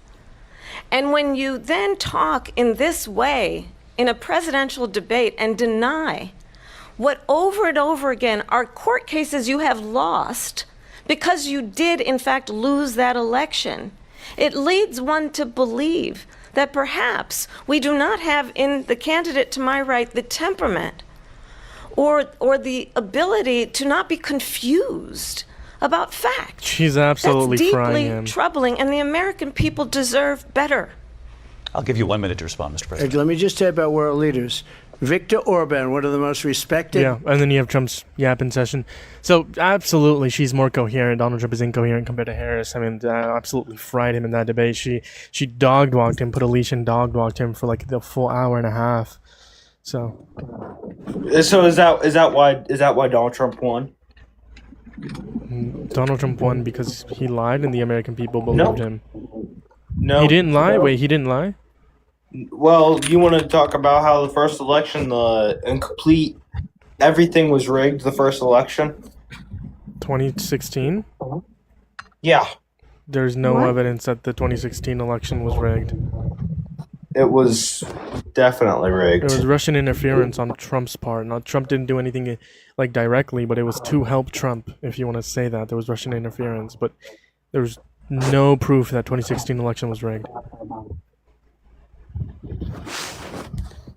And when you then talk in this way in a presidential debate and deny what over and over again are court cases you have lost because you did in fact lose that election, it leads one to believe that perhaps we do not have in the candidate to my right the temperament or the ability to not be confused about facts. She's absolutely That's frying deeply him. troubling, and the American people deserve better. I'll give you 1 minute to respond, Mr. President. Let me just tell you about world leaders. Viktor Orban, one of the most respected. Yeah, and then you have Trump's yapping session. So absolutely, she's more coherent. Donald Trump is incoherent compared to Harris. I mean, absolutely fried him in that debate. She dog walked him, put a leash and dog walked him for like the full hour and a half. So So is that why Donald Trump won? Donald Trump won because he lied and the American people No. believed him. No, He didn't lie? no. Wait, he didn't lie? Well, you want to talk about how the first election, the incomplete, everything was rigged. The first election. 2016? Yeah, There's no What? evidence that the 2016 election was rigged. it was definitely rigged. It was Russian interference on Trump's part. Now, Trump didn't do anything like directly, but it was to help Trump, if you want to say that. There was Russian interference, but there was no proof that 2016 election was rigged.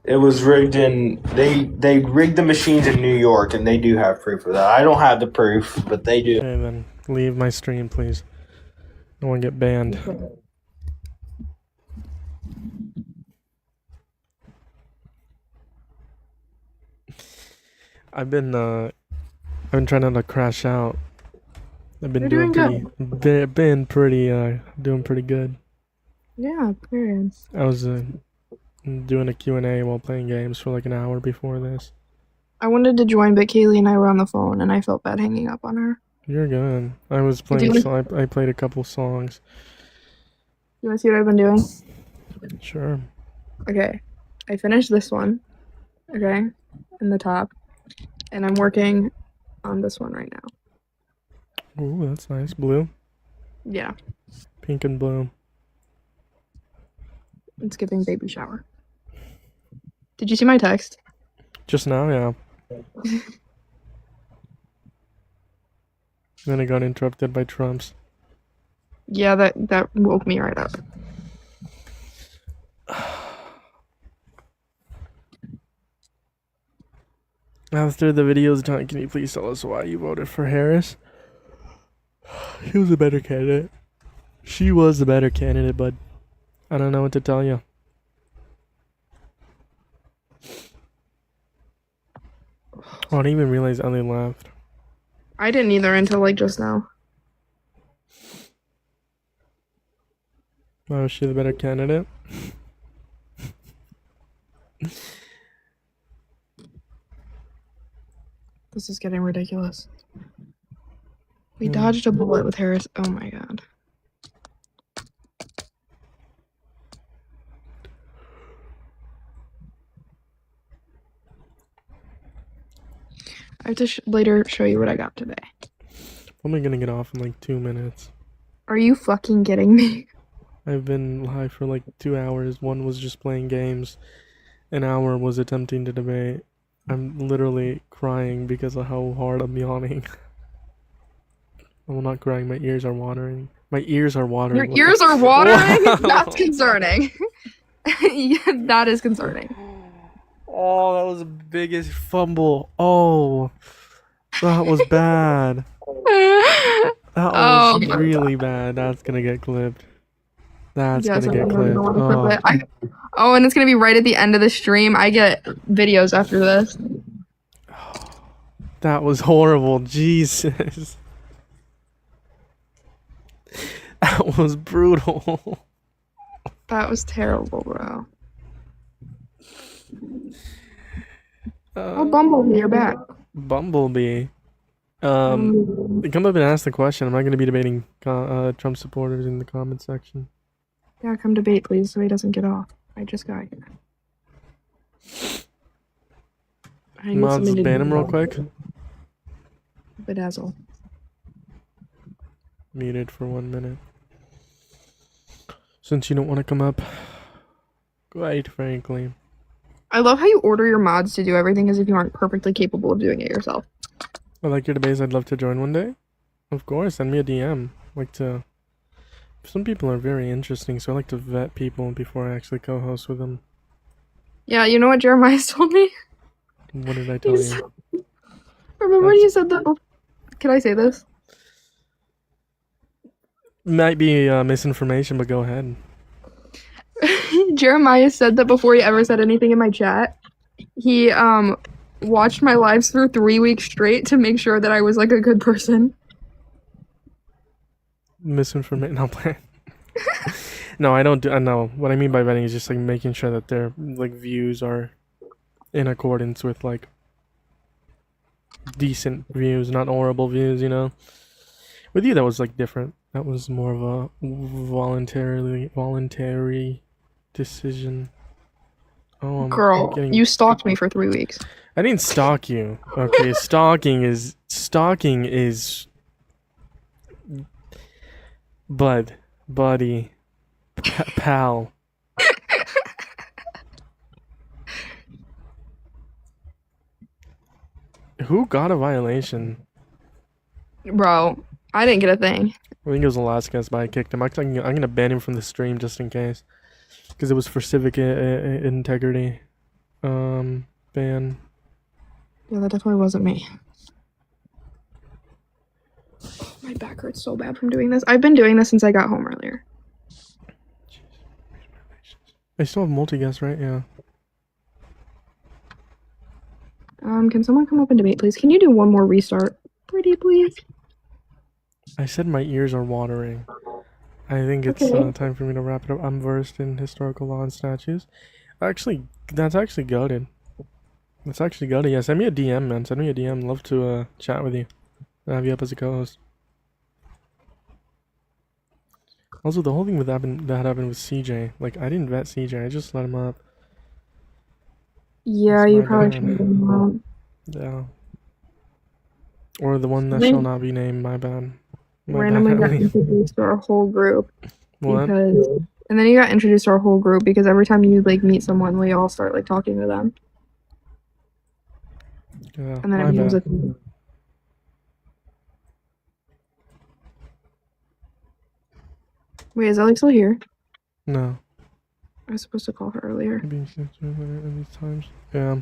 It was rigged they rigged the machines in New York, and they do have proof of that. I don't have the proof, but they do. Okay, then leave my stream, please. I want to get banned. I've been trying not to crash out. I've been You're doing doing pretty good. Yeah, period. I was doing a Q&A while playing games for like an hour before this. I wanted to join, but Kaylee and I were on the phone, and I felt bad hanging up on her. You're good. I was playing. I played a couple songs. You want to see what I've been doing? Sure. Okay, I finished this one. Okay, in the top, and I'm working on this one right now. Ooh, that's nice. Blue, Yeah, pink, and blue. it's giving baby shower. Did you see my text? Just now, yeah. Then I got interrupted by Trump's. Yeah, that woke me right up. After the video's done, can you please tell us why you voted for Harris? He was a better candidate. She was the better candidate, but I don't know what to tell you. Oh, I didn't even realize Ellie left. I didn't either until like just now. Why was she the better candidate? This is getting ridiculous. We dodged a bullet with Harris. Oh my god. I have to later show you what I got today. I'm gonna get off in like 2 minutes. Are you fucking kidding me? I've been live for like 2 hours. One was just playing games. An hour was attempting to debate. I'm literally crying because of how hard I'm yawning. I'm not crying, my ears are watering. My ears are watering. Your ears are watering? That's concerning. Yeah, that is concerning. Oh, that was the biggest fumble. Oh, that was bad. That was really bad. That's gonna get clipped. That's Yes, gonna I get really clipped. don't wanna clip it. And it's gonna be right at the end of the stream. I get videos after this. That was horrible. Jesus. That was brutal. That was terrible, bro. Oh, Bumblebee, you're back. Bumblebee. Come up and ask the question. I'm not going to be debating Trump supporters in the comment section. Yeah, come debate, please, so he doesn't get off. I just got here. Mods, ban him real quick. Bedazzle. Muted for 1 minute. Since you don't want to come up. Quite frankly. I love how you order your mods to do everything as if you aren't perfectly capable of doing it yourself. I like your debates. I'd love to join one day. Of course, send me a DM. Like to. Some people are very interesting, so I like to vet people before I actually co-host with them. Yeah, you know what Jeremiah told me? What did I tell you? Remember when you said that? Can I say this? Might be misinformation, but go ahead. Jeremiah said that before he ever said anything in my chat, he watched my lives for 3 weeks straight to make sure that I was like a good person. Misinformation. No, no, I don't do. I know what I mean by vetting is just like making sure that their like views are in accordance with like decent views, not horrible views, you know. With you, that was like different. That was more of a voluntary decision. Oh, I'm Girl, getting. you stalked me for 3 weeks. I didn't stalk you. Okay, stalking is buddy, pal. Who got a violation? Bro, I didn't get a thing. I think it was Alaskans, but I kicked him. I'm gonna ban him from the stream just in case, because it was for civic integrity. Ban. Yeah, that definitely wasn't me. My back hurts so bad from doing this. I've been doing this since I got home earlier. I still have multi-guess, right? Yeah. Can someone come up and debate, please? Can you do one more restart? Pretty, please. I said my ears are watering. I think it's Okay. time for me to wrap it up. I'm versed in historical law and statutes. Actually, that's actually goated. That's actually goated. Yeah, send me a DM, man. Send me a DM. Love to chat with you. I'll have you up as a co-host. Also, the whole thing with that happened with CJ. Like, I didn't vet CJ. I just let him up. Yeah, That's you my probably bad. should have been wrong. Yeah. Or the one that Then- shall not be named. My bad. My Randomly got bad. introduced to our whole group. What? And then you got introduced to our whole group because every time you like meet someone, we all start like talking to them. Yeah, And then it my becomes bad. a Wait, is Ellie still here? No. I was supposed to call her earlier. Being sensitive at these times. Yeah.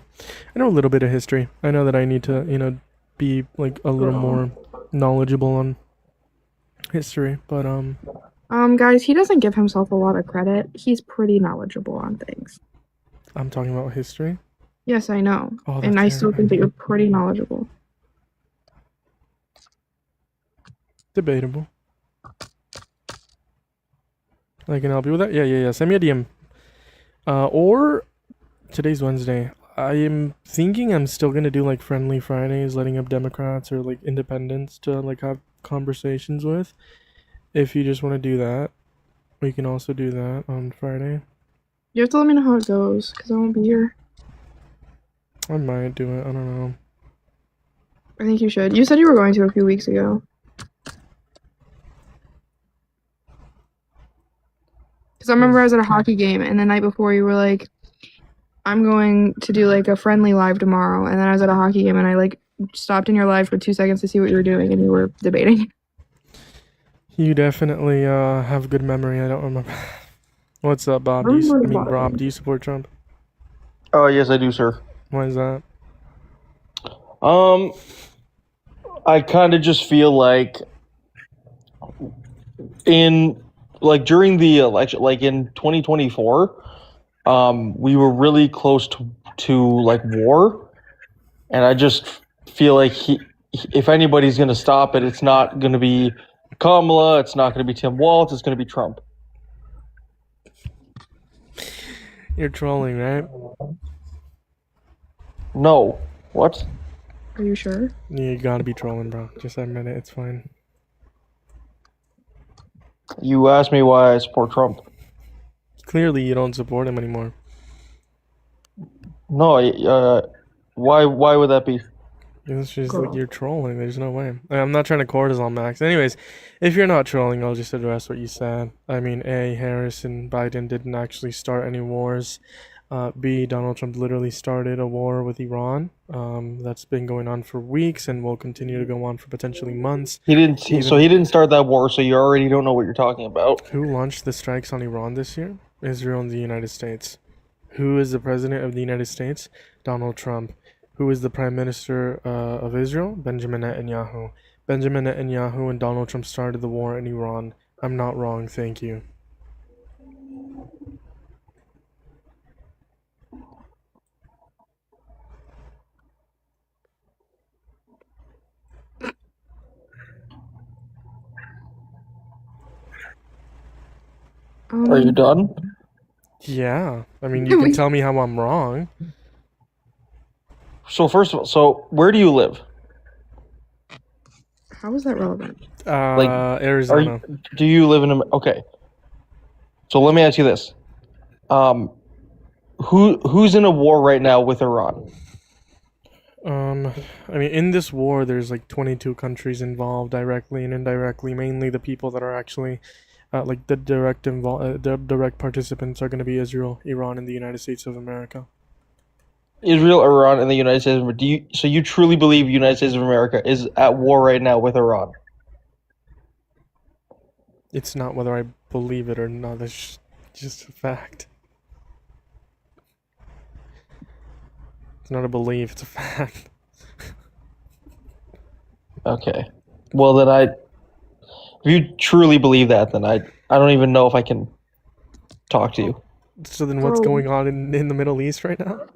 I know a little bit of history. I know that I need to, be like a little more knowledgeable on history, but Guys, he doesn't give himself a lot of credit. He's pretty knowledgeable on things. I'm talking about history. Yes, I know. Oh, And that's I still think that you're pretty knowledgeable. Debatable. I can help you with that. Yeah. Send me a DM. Or today's Wednesday. I am thinking I'm still gonna do like friendly Fridays, letting up Democrats or like independents to like have conversations with. If you just want to do that, we can also do that on Friday. You have to let me know how it goes, because I won't be here. I might do it. I don't know. I think you should. You said you were going to a few weeks ago. Because I remember I was at a hockey game, and the night before you were like, I'm going to do like a friendly live tomorrow. And then I was at a hockey game, and I like stopped in your live for 2 seconds to see what you were doing, and you were debating. You definitely have good memory. I don't remember. What's up, Bob? Rob, do you support Trump? Oh, yes, I do, sir. Why is that? I kind of just feel like during the election, like in 2024, we were really close to like war, and I just feel like if anybody's going to stop it, it's not going to be Kamala, it's not going to be Tim Walz, it's going to be Trump. You're trolling, right? No. What? Are you sure? You gotta be trolling, bro. Just admit it. It's fine. You asked me why I support Trump. Clearly, you don't support him anymore. No, why would that be? It's just like you're trolling. There's no way. I'm not trying to cortisol Max. Anyways, if you're not trolling, I'll just address what you said. I mean, A, Harris and Biden didn't actually start any wars. B, Donald Trump literally started a war with Iran. That's been going on for weeks and will continue to go on for potentially months. He didn't start that war, so you already don't know what you're talking about. Who launched the strikes on Iran this year? Israel and the United States. Who is the president of the United States? Donald Trump. Who is the prime minister of Israel? Benjamin Netanyahu. Benjamin Netanyahu and Donald Trump started the war in Iran. I'm not wrong, thank you. Are you done? Yeah, I mean, you can tell me how I'm wrong. So first of all, so where do you live? How is that relevant? Arizona. Do you live in okay? So let me ask you this: who's in a war right now with Iran? I mean, in this war, there's like 22 countries involved, directly and indirectly. Mainly the people that are actually, like the direct participants are going to be Israel, Iran, and the United States of America. Israel, Iran, and the United States of America. So you truly believe the United States of America is at war right now with Iran? It's not whether I believe it or not. That's just a fact. It's not a belief. It's a fact. Okay. Well, then if you truly believe that, then I don't even know if I can talk to you. So then what's going on in the Middle East right now?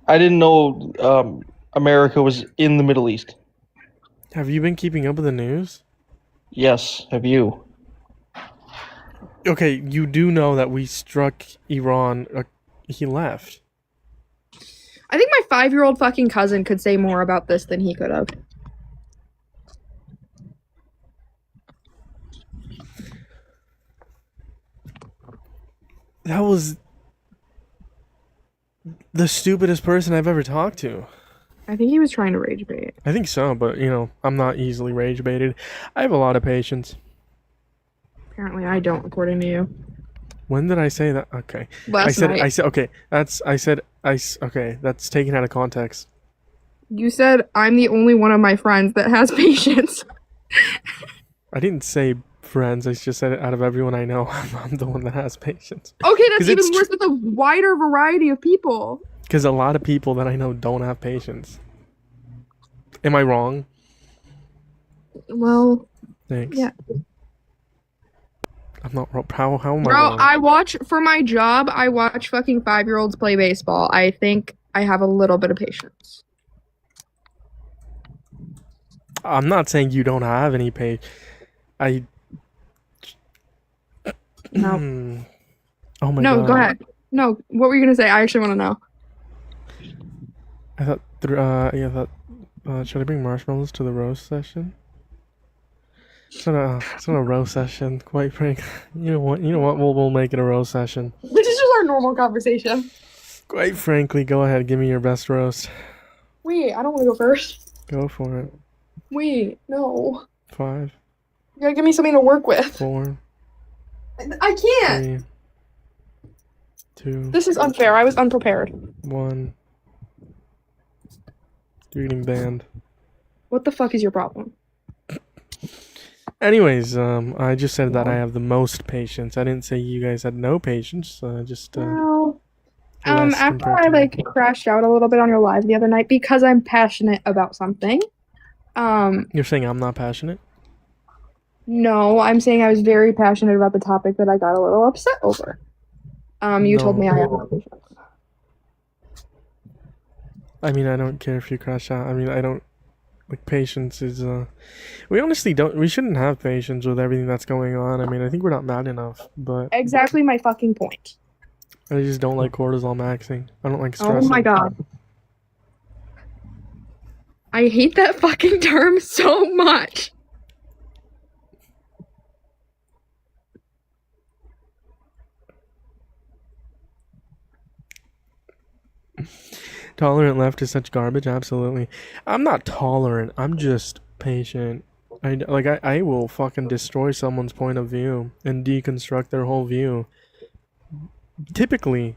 I didn't know America was in the Middle East. Have you been keeping up with the news? Yes, have you? Okay, you do know that we struck Iran. He left. I think my 5-year-old fucking cousin could say more about this than he could have. That was the stupidest person I've ever talked to. I think he was trying to rage bait. I think so, but I'm not easily rage baited. I have a lot of patience. Apparently I don't, according to you. When did I say that? Okay. Last night. Okay, that's taken out of context. You said I'm the only one of my friends that has patience. I didn't say friends, I just said it out of everyone I know. I'm the one that has patience. Okay, that's even worse with a wider variety of people. Because a lot of people that I know don't have patience. Am I wrong? Well, thanks. Yeah. I'm not wrong. How am I Bro, wrong? I watch, for my job, I watch fucking 5-year-olds play baseball. I think I have a little bit of patience. I'm not saying you don't have any patience. No. Oh my god. No, go ahead. No, what were you gonna say? I actually want to know. I thought, should I bring marshmallows to the roast session? It's not a roast session, quite frankly. You know what? We'll make it a roast session. This is just our normal conversation. Quite frankly, go ahead, give me your best roast. Wait, I don't want to go first. Go for it. Wait, no. 5. You gotta give me something to work with. 4. I can't. 3. 2. This is unfair. I was unprepared. 1. Reading band. What the fuck is your problem? Anyways, I just said that I have the most patience. I didn't say you guys had no patience. Well, less after compared I to me. crashed out a little bit on your live the other night because I'm passionate about something. You're saying I'm not passionate? No, I'm saying I was very passionate about the topic that I got a little upset over. You told me I have no patience. I mean, I don't care if you crash out. I mean, I don't like patience is we honestly don't, we shouldn't have patience with everything that's going on. I mean, I think we're not mad enough, but Exactly my fucking point. I just don't like cortisol maxing. I don't like stressing. Oh my god. I hate that fucking term so much. Tolerant left is such garbage. Absolutely. I'm not tolerant. I'm just patient. I will fucking destroy someone's point of view and deconstruct their whole view. Typically,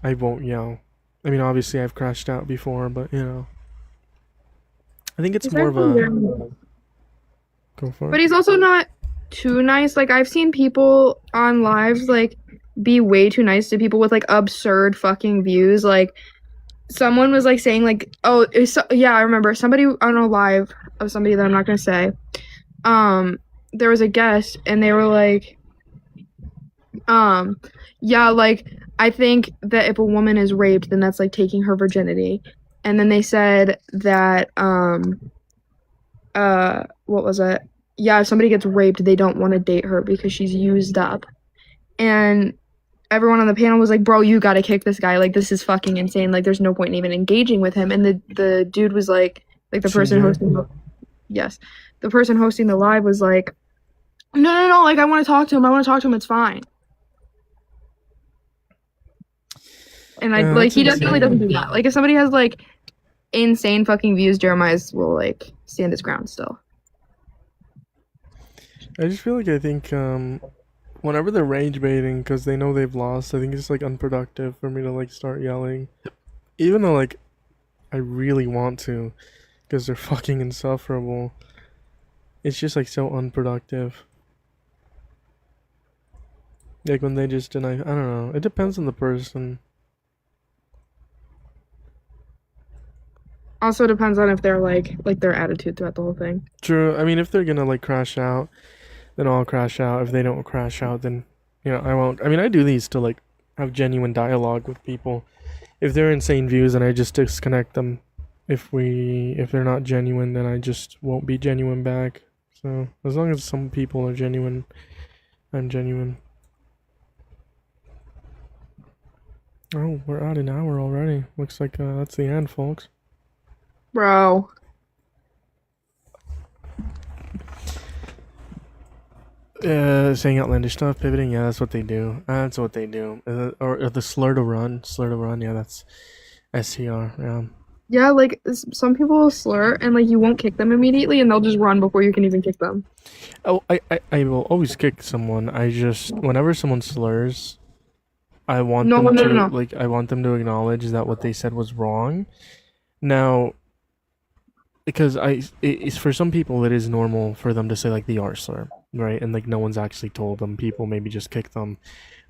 I won't yell. I mean, obviously, I've crashed out before, but I think it's more of a. Go for it. But he's also not too nice. Like, I've seen people on lives, like, be way too nice to people with, like, absurd fucking views. Like, someone was, like, saying, like, oh, yeah, I remember. Somebody on a live of somebody that I'm not gonna say. There was a guest, and they were like, yeah, like, I think that if a woman is raped, then that's, like, taking her virginity. And then they said that, what was it? Yeah, if somebody gets raped, they don't want to date her because she's used up. And everyone on the panel was like, bro, you gotta kick this guy. Like, this is fucking insane. Like, there's no point in even engaging with him. And the dude was like the person CJ? hosting yes. The person hosting the live was like, no, like, I want to talk to him. It's fine. And I Yeah, like that's he definitely insane. doesn't do that. Like, if somebody has like insane fucking views, Jeremiah's will like stand his ground still. I just feel like I think whenever they're rage baiting because they know they've lost, I think it's like unproductive for me to like start yelling, even though like I really want to, because they're fucking insufferable. It's just like so unproductive. Like when they just deny, I don't know. It depends on the person. Also depends on if they're like their attitude throughout the whole thing. True. I mean, if they're gonna like crash out, then I'll crash out. If they don't crash out, then I won't. I mean, I do these to like have genuine dialogue with people. If they're insane views, then I just disconnect them. If they're not genuine, then I just won't be genuine back. So as long as some people are genuine, I'm genuine. Oh, we're at an hour already. Looks like that's the end, folks. Bro. Saying outlandish stuff, pivoting, yeah, that's what they do. That's what they do. Or the slur to run, yeah, that's SCR, yeah. Yeah, like some people will slur and like you won't kick them immediately and they'll just run before you can even kick them. Oh, I will always kick someone. I just, whenever someone slurs, I want No, them no, to, no, no. like, I want them to acknowledge that what they said was wrong. Now, because it's for some people it is normal for them to say like the R slur, right? And like no one's actually told them. People maybe just kick them.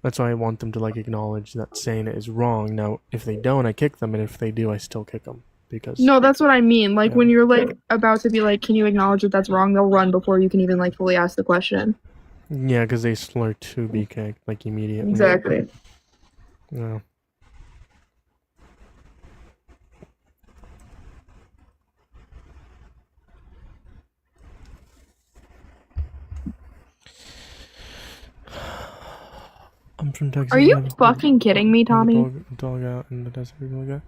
That's why I want them to like acknowledge that saying it is wrong. Now, if they don't, I kick them, and if they do, I still kick them because No, that's what I mean. Like Yeah. when you're like about to be like, can you acknowledge that that's wrong? They'll run before you can even like fully ask the question. yeah, because they slur to be kicked like immediately. Exactly. Yeah. I'm from Texas. Are I you have a fucking kidding me, Tommy? dog out in the desert. Like that.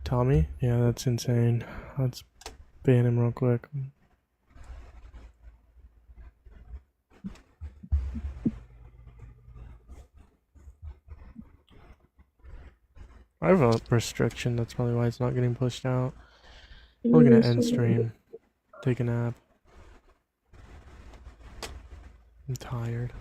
Tommy? Yeah, that's insane. Let's ban him real quick. I have a restriction. That's probably why it's not getting pushed out. We're gonna end stream. Take a nap. I'm tired.